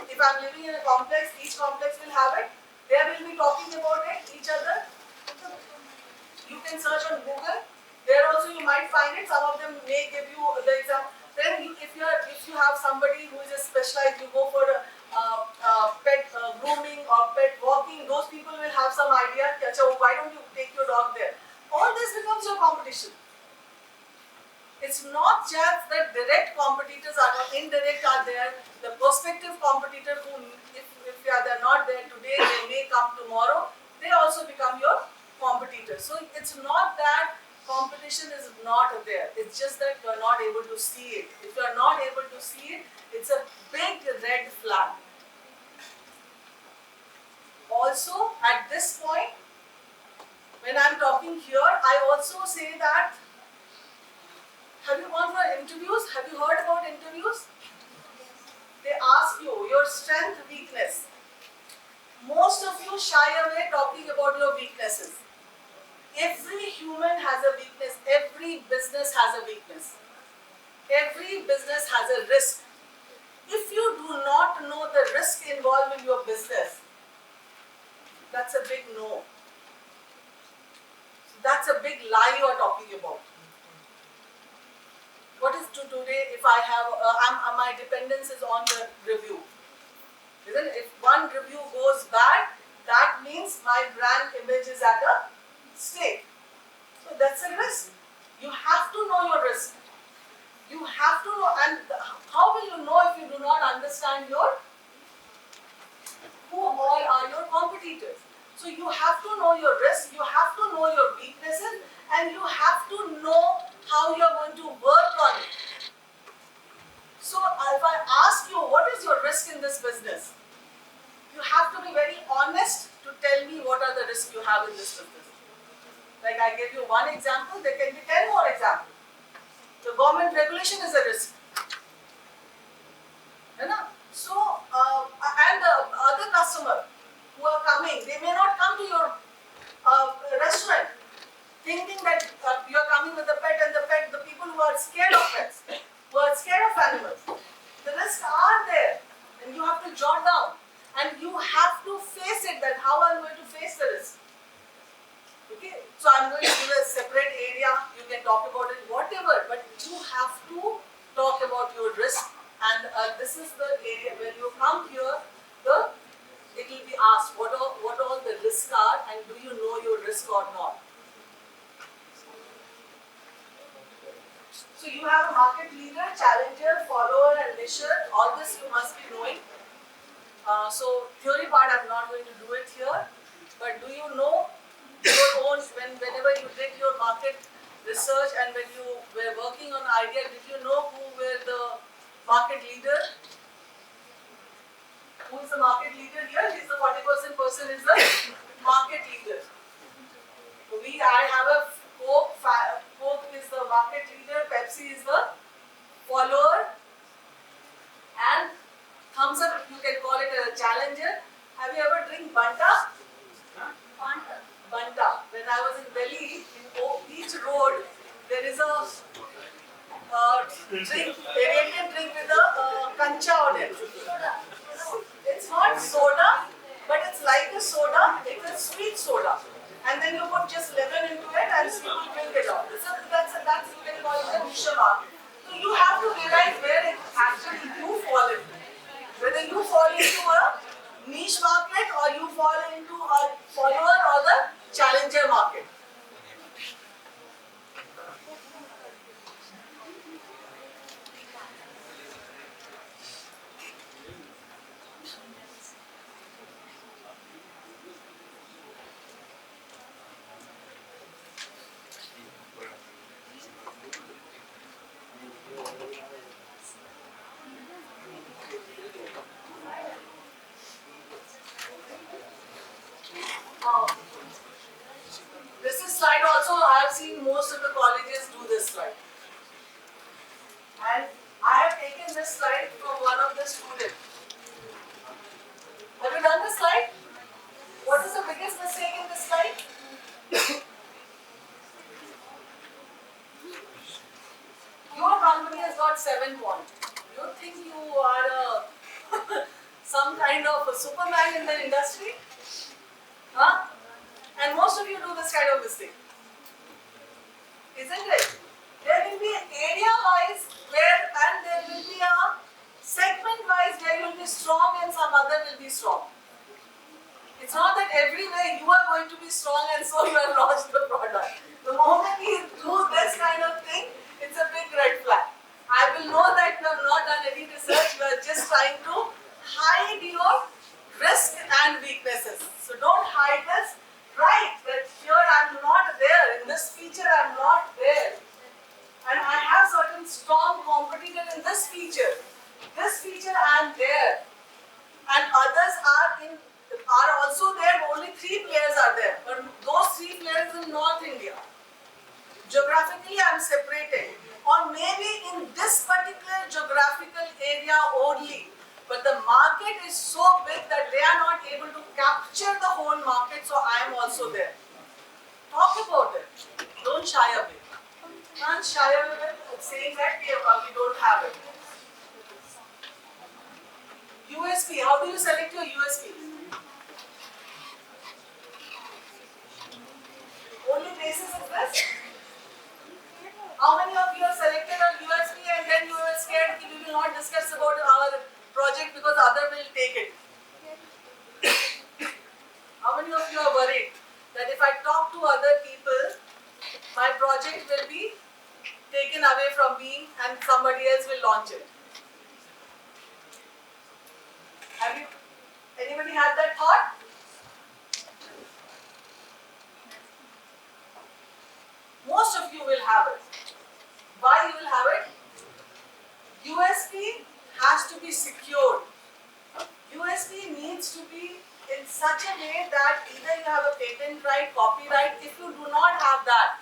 if I am living in a complex, each complex will have it. They will be talking about it, each other. You can search on Google. There also you might find it. Some of them may give you the example. Then if you have somebody who is a specialized, you go for pet grooming or pet walking. Those people will have some idea. Why don't you take your dog there? All this becomes your competition. It's not just that direct competitors are not, indirect are there. The prospective competitor who, if they're not there today, they may come tomorrow. They also become your competitors. So it's not that competition is not there. It's just that you are not able to see it. If you are not able to see it, it's a big red flag. Also, at this point, when I'm talking here, I also say that, have you gone for interviews? Have you heard about interviews? They ask you your strength, weakness. Most of you shy away talking about your weaknesses. Every human has a weakness. Every business has a weakness. Every business has a risk. If you do not know the risk involved in your business, that's a big no. That's a big lie you are talking about. What is today if I have, my dependence is on the review. Isn't it? If one review goes bad, that means my brand image is at a stake. So that's a risk. You have to know your risk. You have to know, and how will you know if you do not understand who all are your competitors? So you have to know your risk, you have to know your weaknesses, and you have to know how you are going to work on it. So if I ask you, what is your risk in this business? You have to be very honest to tell me what are the risks you have in this business. Like I gave you one example, there can be 10 more examples. The government regulation is a risk. So, and the other customer who are coming, they may not come to your restaurant thinking that you are coming with a pet and the people who are scared of pets, who are scared of animals. The risks are there and you have to jot down and you have to face it, that how I am going to face the risk. Okay, so I am going to give a separate area, you can talk about it, whatever, but you have to talk about this is the area when you come here, it will be asked what all the risks are and do you know your risk or not. So you have a market leader, challenger, follower and nicher. All this you must be knowing. So theory part I'm not going to do it here. But do you know your own, whenever you did your market research and when you were working on idea, did you know who were the market leader? Who is the market leader here? He's the 40% person is the market leader. I have a Coke, Coke is the market leader, Pepsi is the follower, and thumbs up, you can call it a challenger. Have you ever drink Banta? Banta. When I was in Delhi, in each road, there is a drink, Arabian drink with a kancha on it. It's not soda, but it's like a soda. It's a sweet soda. And then you put just lemon into it and people drink it all. So that's you can call it a niche market. So you have to realize where it actually you fall into. Whether you fall into a niche market or you fall into a follower or the challenger market. This is slide also, I have seen most of the colleges do this slide. And I have taken this slide from one of the students. Have you done this slide? What is the biggest mistake in this slide? Your company has got 7 points. You think you are some kind of a Superman in the industry? Huh? And most of you do this kind of mistake. Isn't it? There will be area-wise and there will be a segment-wise where you will be strong and some other will be strong. It's not that everywhere you are going to be strong and so you have launched the product. The moment you do this kind of thing, it's a big red flag. I will know that you have not done any research, you are just trying to hide your risk and weaknesses. So don't hide this. Right, that here I am not there, in this feature I am not there. And I have certain strong competitor in this feature. This feature I am there. And others are also there, only 3 players are there. But those 3 players in North India. Geographically I am separated. Or maybe in this particular geographical area only. But the market is so big that they are not able to capture the whole market, so I am also there. Talk about it. Don't shy away. Can't shy away with saying that we don't have it. USP. How do you select your USP? Only basis is this. How many of you have selected a USP and then you were scared that we will not discuss about our project because other will take it? How many of you are worried that if I talk to other people, my project will be taken away from me and somebody else will launch it? Have you, anybody had that thought? Most of you will have it. Why you will have it? USP has to be secured. USP needs to be in such a way that either you have a patent right, copyright. If you do not have that,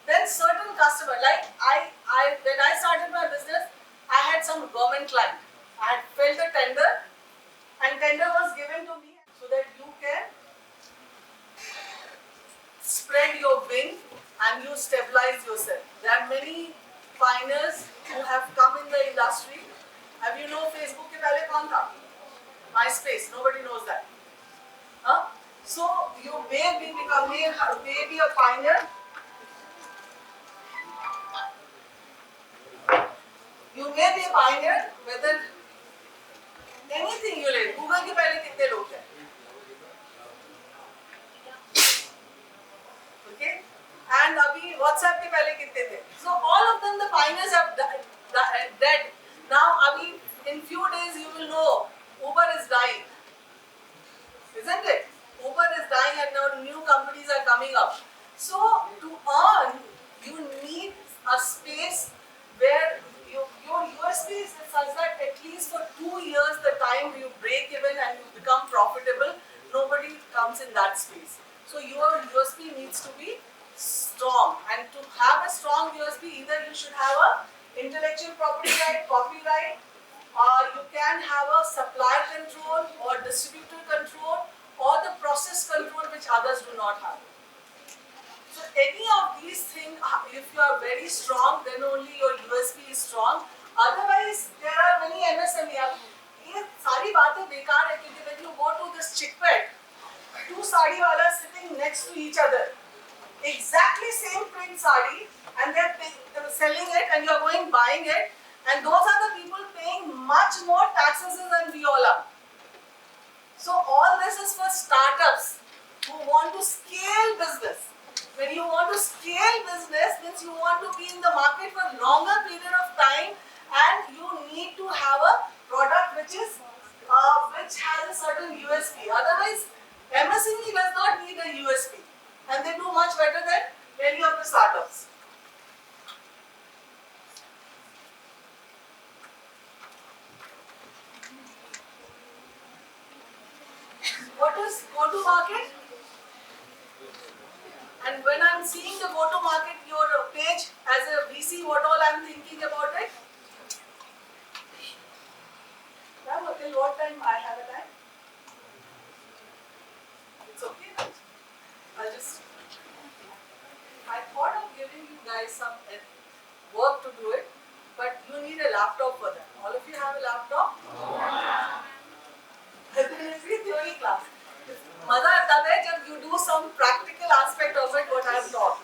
then certain customer, like when I started my business, I had some government client. I had filled a tender and tender was given to me so that you can spread your wing and you stabilize yourself. There are many pioneers who have come in the industry. Have you know Facebook ke pehle kaun tha? MySpace, nobody knows that. Huh? So you may be a pioneer. You may be a pioneer, whether Anything you ले, Google के पहले कितने लोग थे? Okay? And अभी WhatsApp के पहले कितने थे? So all of them, the pioneers have dead. Now अभी in few days you will know Uber is dying, isn't it? Uber is dying and now new companies are coming up. So to earn, you need a space where your USP is such that at least for 2 years the time you break even and you become profitable, nobody comes in that space. So your USP needs to be strong, and to have a strong USP, either you should have a intellectual property right, copyright, or you can have a supplier control or distributor control or the process control which others do not have. So any of these things, if you are very strong, then only your USP is strong. Otherwise, there are many MSME. ये सारी बातें बेकार है क्योंकि when you go to this chickpet, 2 sari walas sitting next to each other, exactly same print sari, and they're selling it, and you're going buying it, and those are the people paying much more taxes than we all are. So all this is for startups who want to scale business. When you want to scale business, means you want to be in the market for longer period of time, and you need to have a product which has a certain USP. Otherwise, MSME does not need a USP, and they do much better than any of the startups. What is go-to-market? And when I'm seeing the go-to-market, your page as a VC, what all I'm thinking about it? Till what time I have a time? It's okay, right? I thought of giving you guys some work to do it, but you need a laptop for that. All of you have a laptop? Then it's a theory class. मजा तब है जब you do some practical aspect of it what I have taught,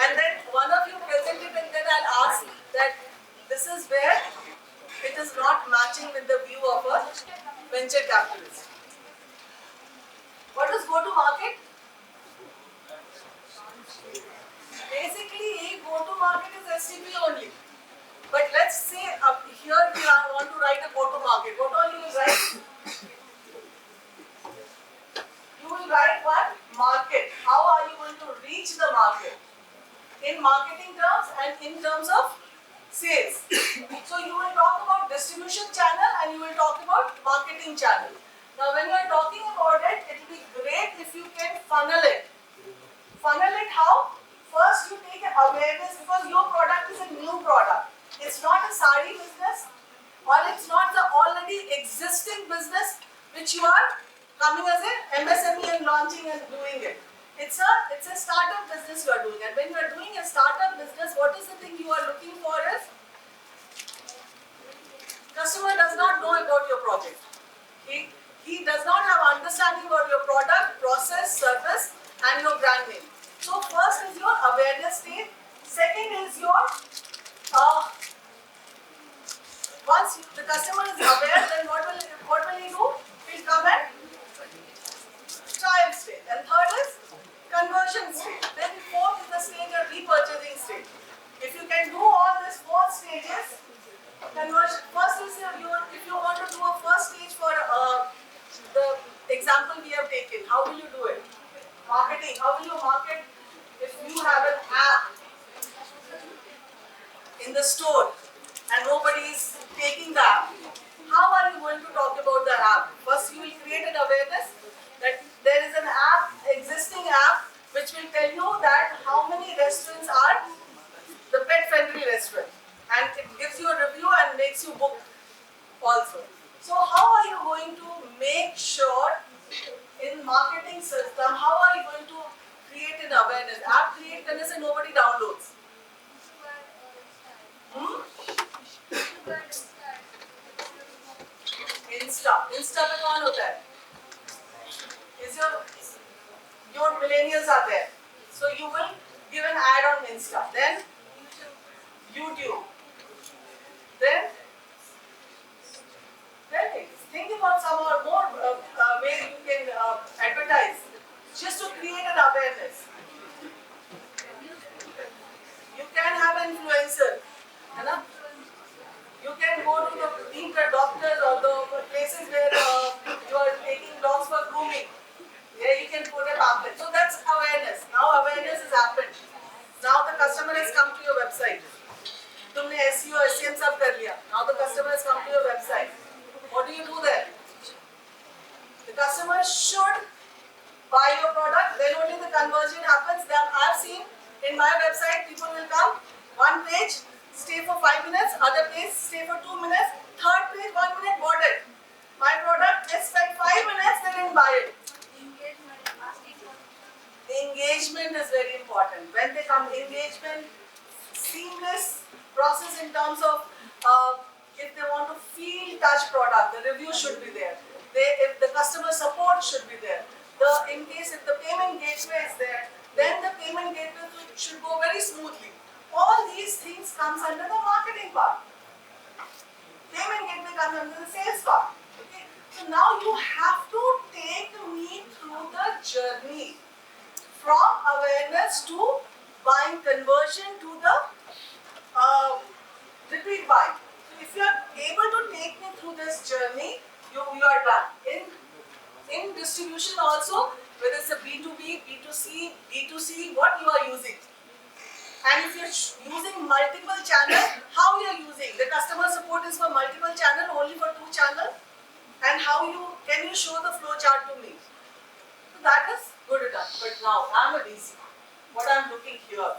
and then one of you present it, and then I'll ask that this is where it is not matching with the view of a venture capitalist. What is go to market? Basically, go to market is STP only. But let's say up here we want to write a go to market. What all you will write? You will write what? Market. How are you going to reach the market? In marketing terms and in terms of sales. So you will talk about distribution channel and you will talk about marketing channel. Now when you are talking about it, it will be great if you can funnel it. Funnel it how? First you take awareness, because your product is a new product. It's not a sari business, or it's not the already existing business which you are coming as a MSME and launching and doing it. It's a startup business you are doing, and when you are doing a startup business, what is the thing you are looking for is customer does not know about your project. He does not have understanding about your product, process, service, and your brand name. So first is your awareness state. Second is your once the customer is aware, then what will he do? He'll come and trial stage. And third is conversion stage. Then fourth is the stage of repurchasing stage. If you can do all these 4 stages, conversion. First is if you want to do a first stage for the example we have taken, how will you do it? Marketing. How will you market if you have an app in the store and nobody is taking the app? How are you going to talk about the app? First, you will create an awareness that there is an app, existing app, which will tell you that how many restaurants are the pet-friendly restaurant, and it gives you a review and makes you book also. So, how are you going to make sure in marketing system? How are you going to create an awareness? App create करने से nobody downloads. Insta पे कौन होता है? Is your millennials are there. So you will give an ad on Insta. Then YouTube. Then think about influencer, है ना? You can go to the doctors or the places where you are taking dogs for grooming. There you can put a pamphlet. So that's awareness. Now awareness has happened. Now the customer has come to your website. तुमने SEO, SEM सब कर लिया. Now the customer has come to your website. What do you do there? The customer should buy your product. Then only the conversion happens. That I've seen in my website. People will come one page, stay for 5 minutes. Other page, stay for 2 minutes. Third page, 1 minute, bought it. My product, they spent 5 minutes. They didn't buy it. Engagement is very important. When they come, engagement, seamless process in terms of if they want to feel, touch product, the review should be there. If the customer support should be there. In case if the payment gateway is there, then the payment gateway should go very smoothly. All these things comes under the marketing part. Payment gateway comes under the sales part. Okay? So now you have to take me through the journey from awareness to buying conversion to the repeat buying. So if you are able to take me through this journey, you are done. In distribution also, whether it's a B2B, B2C, D2C, what you are using. And if you're using multiple channels, how you are using. The customer support is for multiple channels, only for 2 channels. And can you show the flow chart to me? So that is good enough. But now I'm a DC. What I'm looking here.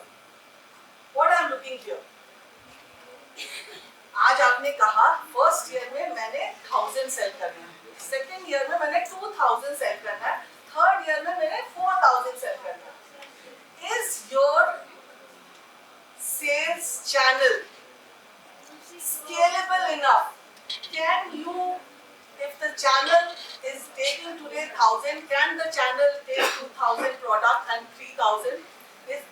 आज आपने कहा first year में मैंने 1000 cell करना है, second year में मैंने 2000 cell करना है, थर्ड ईयर में मैंने 4000 सेल करना है. Is your sales channel scalable enough? Can you, if the channel is taking today 1000, can the channel take 2000 product and 3000?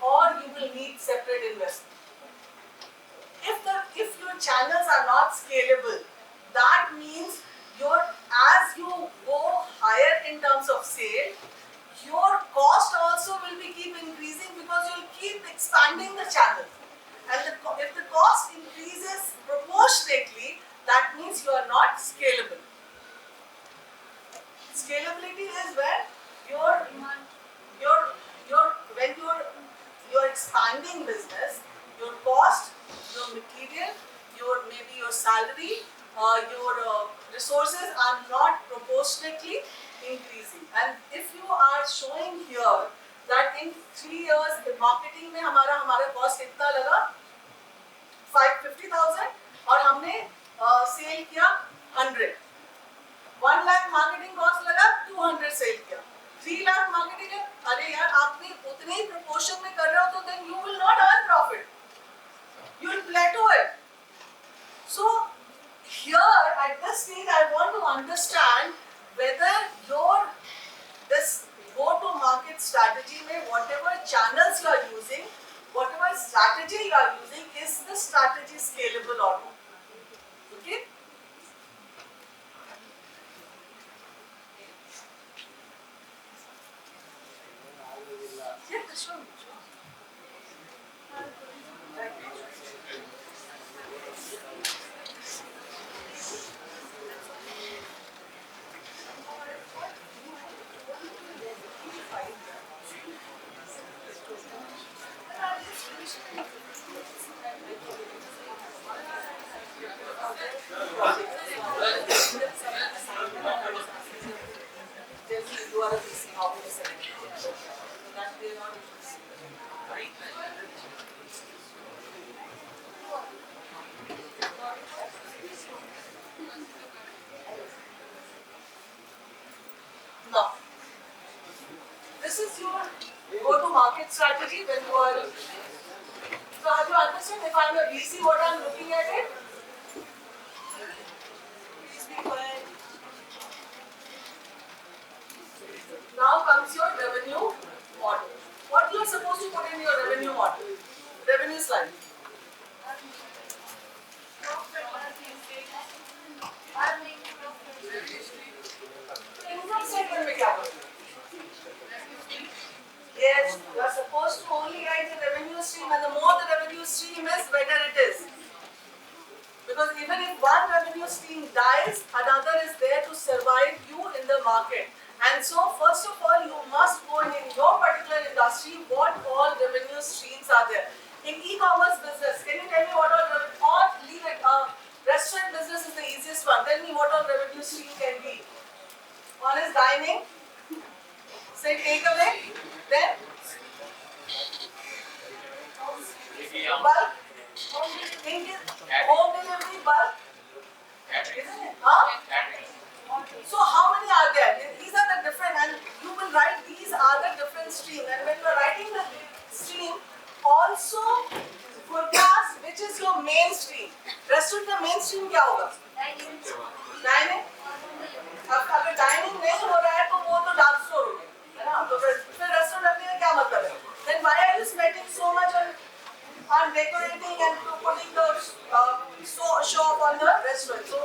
Or you will need separate investment. If your channels are not scalable, that means as you go higher in terms of sale, your cost also will be keep increasing because you will keep expanding the channel. And if the cost increases proportionately, that means you are not scalable. Scalability is when you're expanding business, your cost, your material, maybe your salary, your resources are not proportionately increasing. And if you are showing here that in 3 years the marketing में हमारा cost कितना लगा 50,000 और हमने cell किया 100. 1 lakh marketing cost लगा 200 cell किया. 3 lakh marketing है, अरे यार आपने उतने ही proportion में कर रहे हो तो then you will not earn profit. You will plateau it. So here at this stage I want to understand whether this go-to-market strategy में whatever channels you are using, whatever strategy you are using, is the strategy scalable or not? Okay? Yeah, sure. Now, this is your go-to-market strategy when you are. So, have you understand if I'm a VC, what I'm looking at it? Please be quiet. Now comes your revenue model. What you are supposed to put in your revenue model? Revenue slide. Income statement में क्या करोगे? Yes, you are supposed to only write the revenue stream, and the more the revenue stream is, better it stream dies, another is there to survive you in the market. And so, first of all, you must go in your particular industry what all revenue streams are there. In e-commerce business, can you tell me what all revenue, or leave it, restaurant business is the easiest one. Tell me what all revenue stream can be. One is dining, say takeaway, then bulk, home delivery, bulk, isn't it? Huh? So how many are there? These are the different, and you will write these are the different streams. And when you are writing the stream, also forecast which is your mainstream. Restaurant का mainstream क्या होगा? Dining. अब अगर dining नहीं हो रहा है तो वो तो dark store हो गया, है ना? तो फिर restaurant रखने का क्या मतलब है? Then why are you spending so much on decorating and putting the shop on the restaurant? So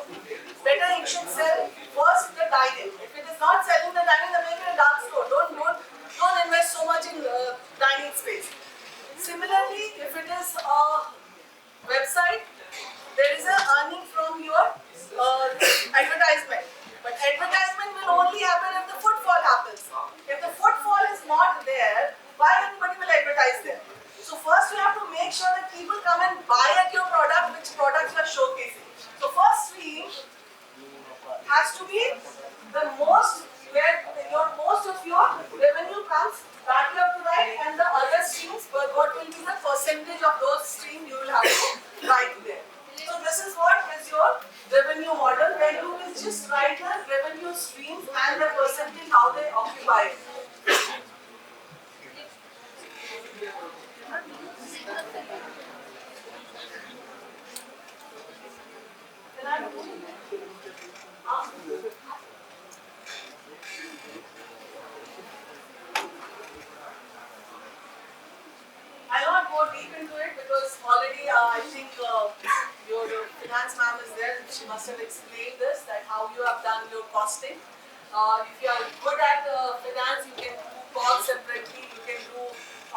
better you should sell first the dining. If it is not selling the dining, then make it a dark store. Don't invest so much in dining space. Similarly, if it is a website, there is a earning from your advertisement. But advertisement will only happen if the footfall happens. If the footfall is not there, why anybody will advertise there? So first you have to make sure that people come and buy at your product, which products you are showcasing. So first stream has to be the most, where most of your revenue comes, that you have to write, and the other streams, but what will be the percentage of those streams you will have to write there. So this is what is your revenue model, where you will just write the revenue streams and the percentage how they occupy. I'll not go deep into it because already I think your finance ma'am is there. She must have explained this, that how you have done your costing. If you are good at finance, you can do costs separately, you can do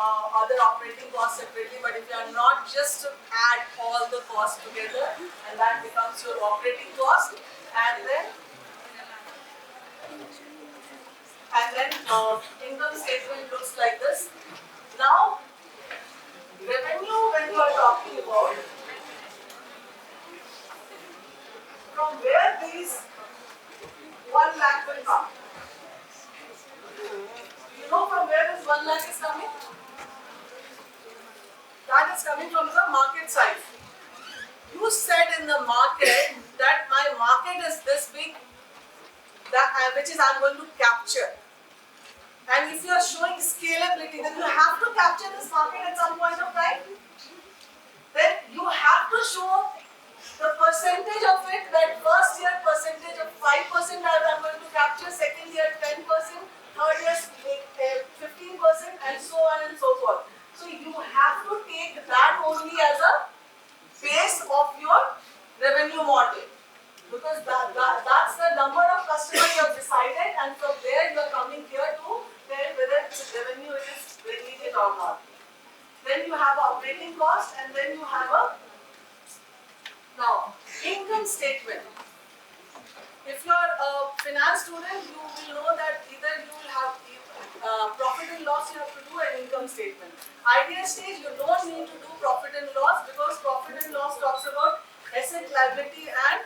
other operating costs separately, but if you are not, just add all the costs together and that becomes your operating cost, and then income statement looks like this. Now, revenue, when you are talking about, from where these 1 lakh will come. You know from where this 1 lakh is coming? That is coming from the market size. You said in the market that my market is this big, which is I'm going to capture. And if you are showing scalability, then you have to capture this market at some point of time. Then you have to show the percentage of it, that first year percentage of 5% that I'm going to capture, second year 10%, third year 15%, and so on and so forth. So you have to take that only as a base of your revenue model, because that's the number of customers you have decided, and from there you are coming here to tell whether revenue is bringing it or not. Then you have operating cost, and then you have a income statement. If you are a finance student, you will know that either you will have profit and loss, you have to do an income statement. Idea stage, you don't need to do profit and loss, because profit and loss talks about asset, liability, and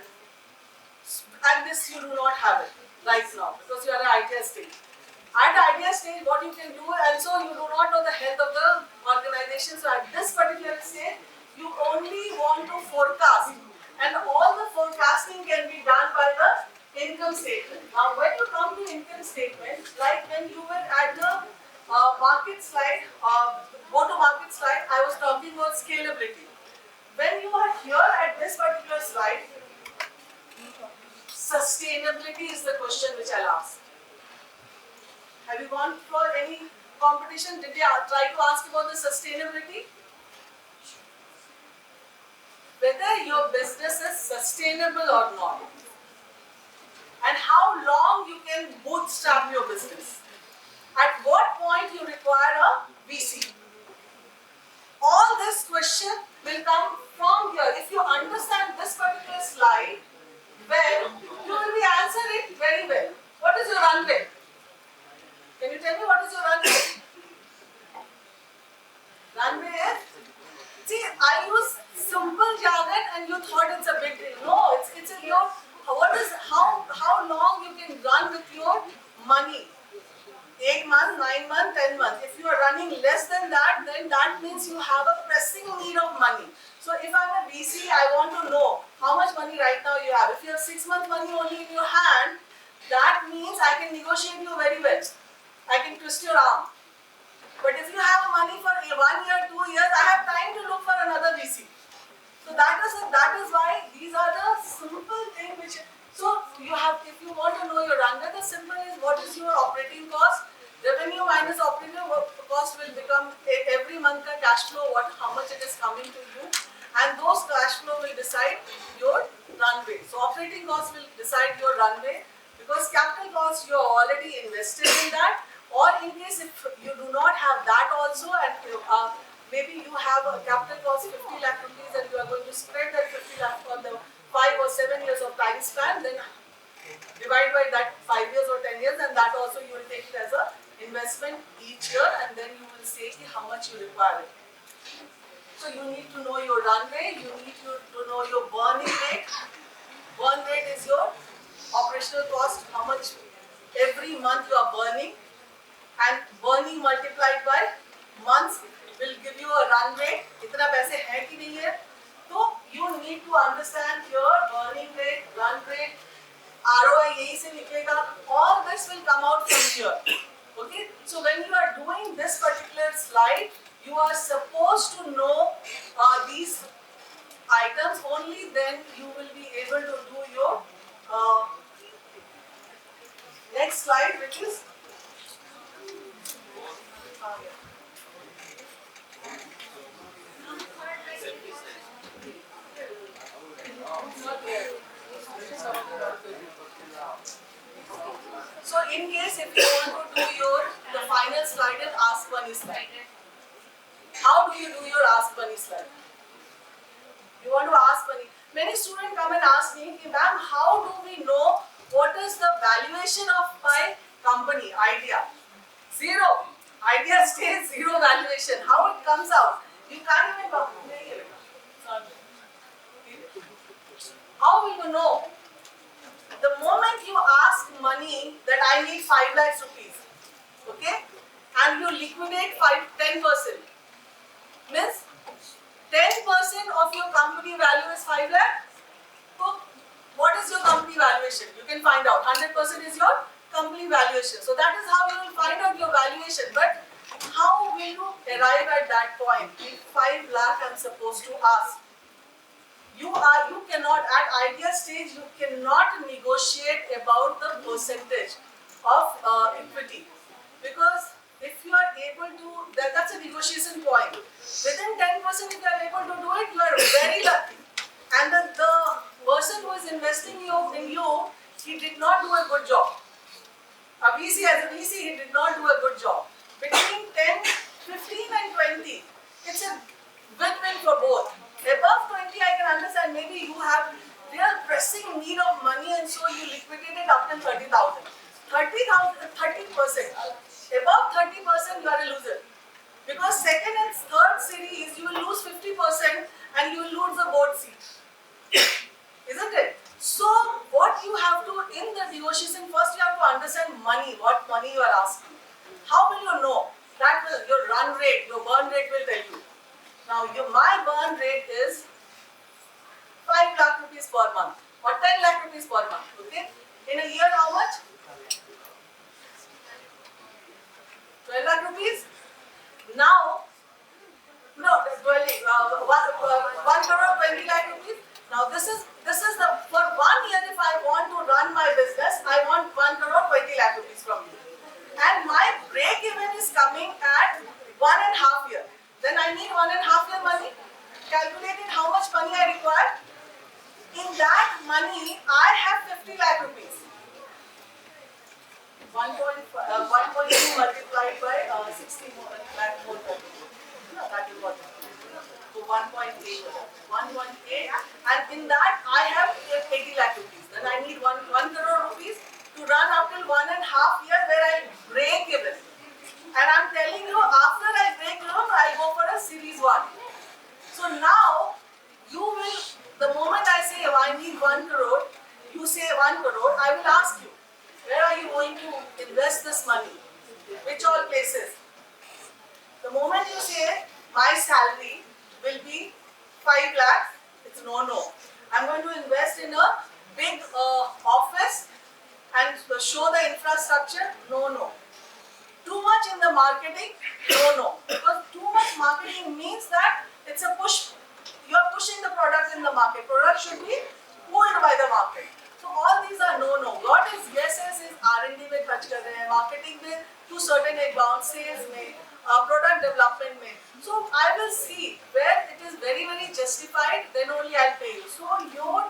this you do not have it right now because you are at idea stage. At the idea stage, what you can do, and so you do not know the health of the organization. So at this particular stage, you only want to forecast, and all the forecasting can be done by the income statement. Now, when you come to income statement, like when you were at the market slide, go-to-market slide, I was talking about scalability. When you are here at this particular slide, sustainability is the question which I'll ask. Have you gone for any competition? Did they try to ask about the sustainability? Whether your business is sustainable or not, and how long you can bootstrap your business. At what point you require a VC. All this question will come from here. If you understand this particular slide, very well. What is your run rate? Can you tell me what is your run rate? Run rate is, see, I use simple jargon and you thought it's a big deal. No, it's in your, how long you can run with your money. 8 months, 9 months, 10 months. If you are running less than that, then that means you have a pressing need of money. So if I'm a VC, I want to know how much money right now you have. If you have 6 months money only in your hand, that means I can negotiate you very well. I can twist your arm. But if you have money for 1 year, 2 years, I have time to look for another VC. So that is why these are the simple things which. So you have, if you want to know your run rate, the simple is what is your operating cost. Revenue minus operating cost will become every month ka cash flow, how much it is coming to you, and those cash flow will decide your run rate. So operating cost will decide your run rate, because capital cost you are already invested in that, or in case if you do not have that also, and maybe you have a capital cost 50 lakh rupees and you are going to spread that 50 lakh on the 5 or 7 years of time span, then divide by that 5 years or 10 years, and that also you will take it as a investment each year, and then you will say how much you require it. So you need to know your run rate, you need to know your burning rate. Burn rate is your operational cost, how much every month you are burning, and burning multiplied by months will give you a run rate. इतना पैसे हैं कि नहीं है? So you need to understand your burning rate, run rate, ROI यही से निकलेगा. All this will come out from here. Okay? So when you are doing this particular slide, you are supposed to know these items. Only then you will be able to do your next slide, which is so in case if you want to do the final slide and ask money slide. How do you do your ask money slide? You want to ask money. Many students come and ask me, ma'am, how do we know what is the valuation of my company, idea? Zero. Idea stays zero valuation. How it comes out? You can't even calculate it. How will you know? The moment you ask money that I need 5 lakhs rupees, okay, and you liquidate 10%, means 10% of your company value is 5 lakh. So what is your company valuation? You can find out. 100% is your company valuation. So that is how you will find out your valuation. But how will you arrive at that point? If 5 lakh I am supposed to ask. You cannot, at idea stage, you cannot negotiate about the percentage of equity. Because if you are able to, that's a negotiation point. Within 10% if you are able to do it, you are very lucky. And the person who is investing in you, he did not do a good job. A VC, as a VC, he did not do a good job. Between 10, 15 and 20, it's a win-win for both. Above 20, I can understand, maybe you have real pressing need of money and so you liquidated up till 30,000. 30%. Above 30%, you are a loser. Because second and third series, you will lose 50% and you will lose the board seat. Isn't it? So, what you have to, in the negotiation, first you have to understand money, what money you are asking. How will you know? That will, your run rate, your burn rate will tell you. Now, my burn rate is 5 lakh rupees per month or 10 lakh rupees per month. Okay? In a year, how much? 12 lakh rupees? Now, no, 1 crore 20 lakh rupees. Now, this is the, for 1 year, if I want to run my business, I want 1 crore 20 lakh rupees from you. And my break even is coming at 1.5 years. Then I need 1.5 year money. Calculated how much money I require. In that money, I have 50 lakh rupees. 1.2 multiplied by 60 lakh more. No, that is what. So 1.8. 1.8. And in that, I have 80 lakh rupees. Then I need 1 crore rupees to run 1 crore, you say 1 crore, I will ask you, where are you going to invest this money? Which all places? The moment you say, my salary will be 5 lakhs, it's no. I'm going to invest in a big office and show the infrastructure, no. Too much in the marketing, no. Because too much marketing means that it's a push. You are pushing the product in the market. Product should be pulled by the market. So all these are no. What is yes is R&D में खर्च कर रहे हैं, marketing में to certain amount, sales में, product development में. So I will see where it is very justified. Then only I'll pay you. So your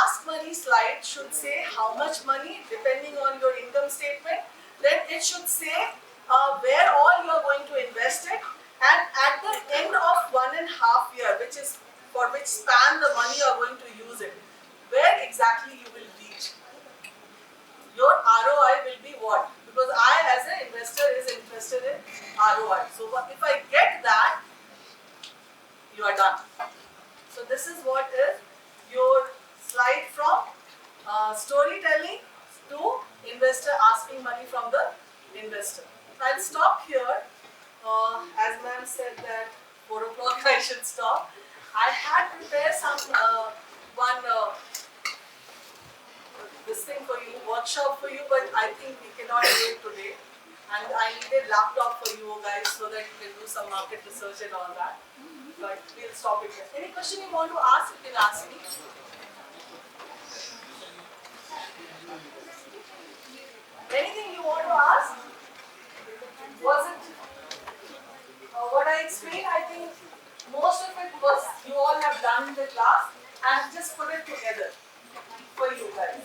ask money slide should say how much money depending on your income statement. Then it should say where all you are going to invest it, and at the end of 1.5 years, which is for which span the money you are going to use it, where exactly you will reach. Your ROI will be what? Because I as an investor is interested in ROI. So if I get that, you are done. So this is what is your slide from storytelling to investor asking money from the investor. I'll stop here. As ma'am said that 4 o'clock I should stop. I had prepared some this thing for you, workshop for you, but I think we cannot do it today. And I needed laptop for you guys so that you can do some market research and all that. But we'll stop it here. Any question you want to ask, you can ask me. Anything you want to ask? Was it what I explained? I think most of it was you all have done in the class and just put it together for you guys.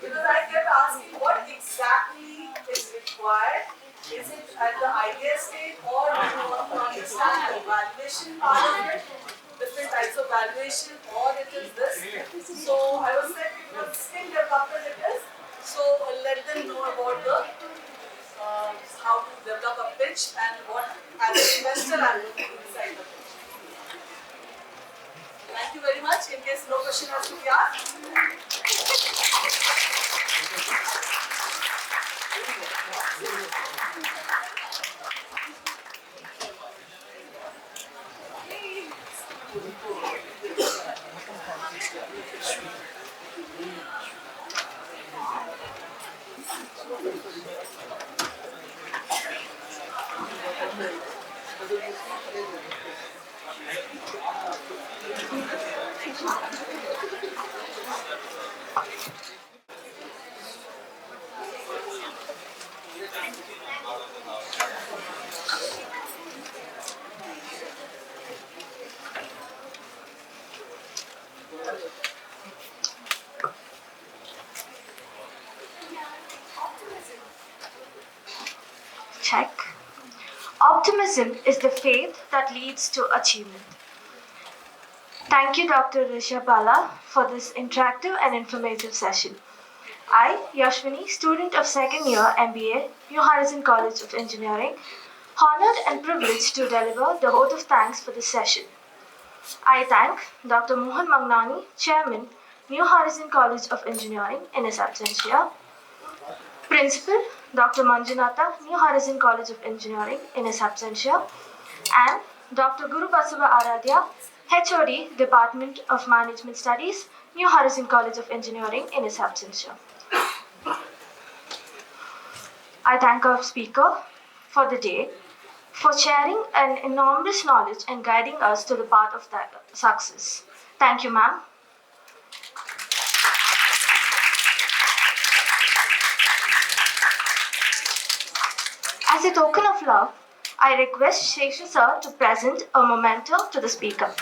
Because I kept asking what exactly is required. Is it at the idea stage or do you want to understand the valuation part of it? Different types of valuation, or it is this. So I was saying it was skill development it is. So let them know about the how to develop a pitch and what as an investor I'm looking inside the pitch. Thank you very much. In case no question has to be asked. Check. Optimism is the faith that leads to achievement. Thank you, Dr. Richa Bhalla, for this interactive and informative session. I, Yashwini, student of second year MBA, New Horizon College of Engineering, honored and privileged to deliver the vote of thanks for this session. I thank Dr. Mohan Magnani, Chairman, New Horizon College of Engineering, in his absentia, Principal Dr. Manjunatha, New Horizon College of Engineering, in his absentia, and Dr. Guru Basava Aradhya, HOD, Department of Management Studies, New Horizon College of Engineering, in his absentia. I thank our speaker for the day, for sharing an enormous knowledge and guiding us to the path of that success. Thank you, ma'am. As a token of love, I request Shesha sir to present a memento to the speaker.